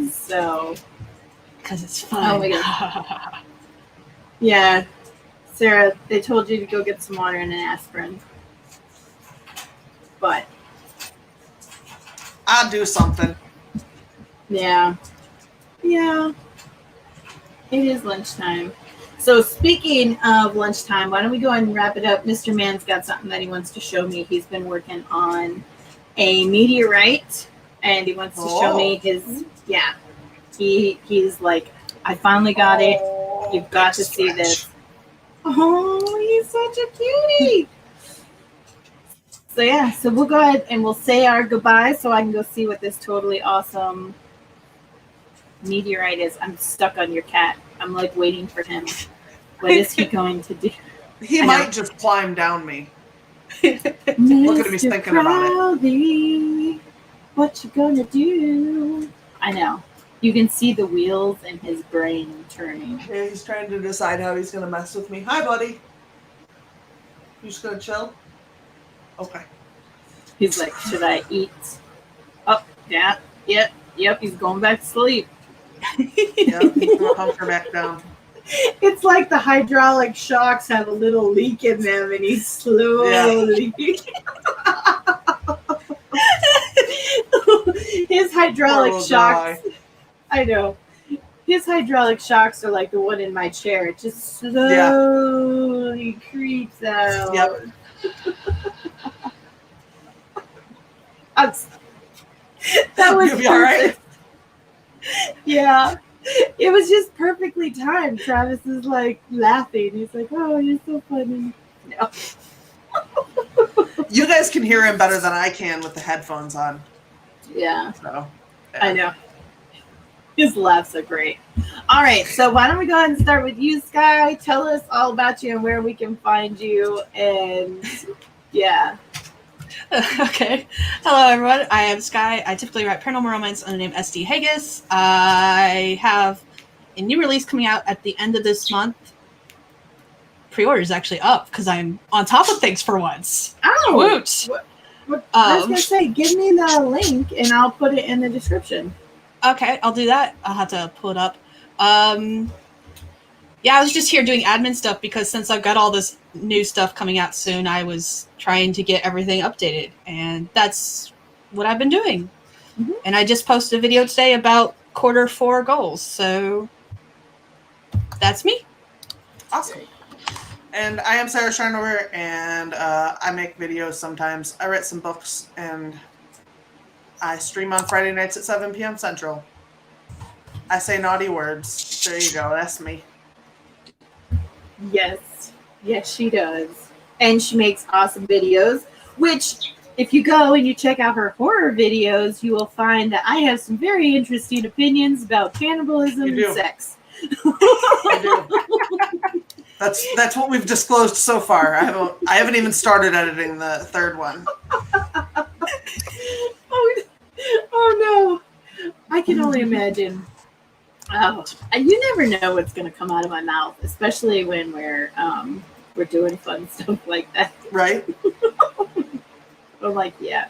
So. Because it's fun. Oh my God. Yeah. Sarah, they told you to go get some water and an aspirin. But I'll do something. Yeah. Yeah. It is lunchtime. So speaking of lunchtime, why don't we go ahead and wrap it up? Mr. Man's got something that he wants to show me. He's been working on a meteorite, and he wants to show me his, yeah. He's like, I finally got it. You've got to see this. Oh, he's such a cutie. So yeah, so we'll go ahead and we'll say our goodbyes so I can go see what this totally awesome meteorite is. I'm stuck on your cat. I'm like waiting for him. What is he going to do? He might just climb down me. Look at him, he's thinking about it. What you gonna do? I know. You can see the wheels in his brain turning. Yeah, he's trying to decide how he's gonna mess with me. Hi, buddy. You just gonna chill? Okay. He's like, should I eat? Oh, yeah. Yep. He's going back to sleep. Yeah, he's gonna hunker back down. It's like the hydraulic shocks have a little leak in them, and he's slowly. His hydraulic shocks. I know. His hydraulic shocks are like the one in my chair. It just slowly creeps out. Yep. That was You'll be all right. Yeah. It was just perfectly timed. Travis is like laughing. He's like, "Oh, you're so funny." No. You guys can hear him better than I can with the headphones on. Yeah. So, I know. His laughs are great. All right, so why don't we go ahead and start with you, Sky? Tell us all about you and where we can find you. And yeah. Okay. Hello, everyone. I am Sky. I typically write paranormal romance under the name SD Haggis. I have a new release coming out at the end of this month. Pre-order is actually up because I'm on top of things for once. Oh, woot! I was gonna say, give me the link and I'll put it in the description. Okay, I'll do that. I'll have to pull it up. Yeah, I was just here doing admin stuff because since I've got all this new stuff coming out soon, I was trying to get everything updated, and that's what I've been doing. Mm-hmm. And I just posted a video today about Q4 goals, so that's me. Awesome. And I am Sarah Sharnover, and I make videos sometimes. I write some books, and I stream on Friday nights at 7 p.m. Central. I say naughty words. There you go. That's me. Yes, she does. And she makes awesome videos, which if you go and you check out her horror videos, you will find that I have some very interesting opinions about cannibalism and sex. I do. That's what we've disclosed so far. I haven't even started editing the third one. Oh no. I can only imagine. Oh, and you never know what's going to come out of my mouth, especially when we're doing fun stuff like that. Right? I'm like, yeah.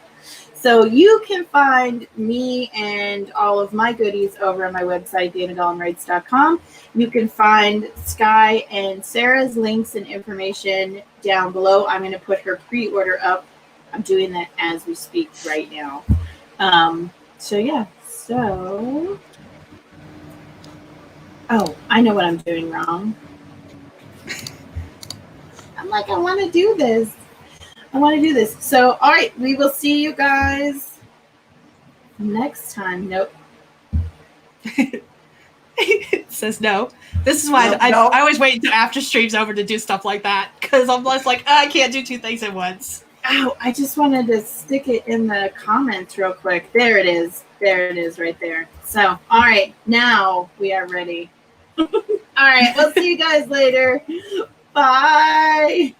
So you can find me and all of my goodies over on my website, danadollandwrites.com. You can find Sky and Sarah's links and information down below. I'm going to put her pre-order up. I'm doing that as we speak right now. So yeah. So... Oh, I know what I'm doing wrong. I'm like, I want to do this. So, all right, we will see you guys next time. Nope. It says no. This is why No. I always wait until after stream's over to do stuff like that because I'm less like, I can't do two things at once. Ow, I just wanted to stick it in the comments real quick. There it is. There it is right there. So, all right, now we are ready. All right, we'll see you guys later. Bye.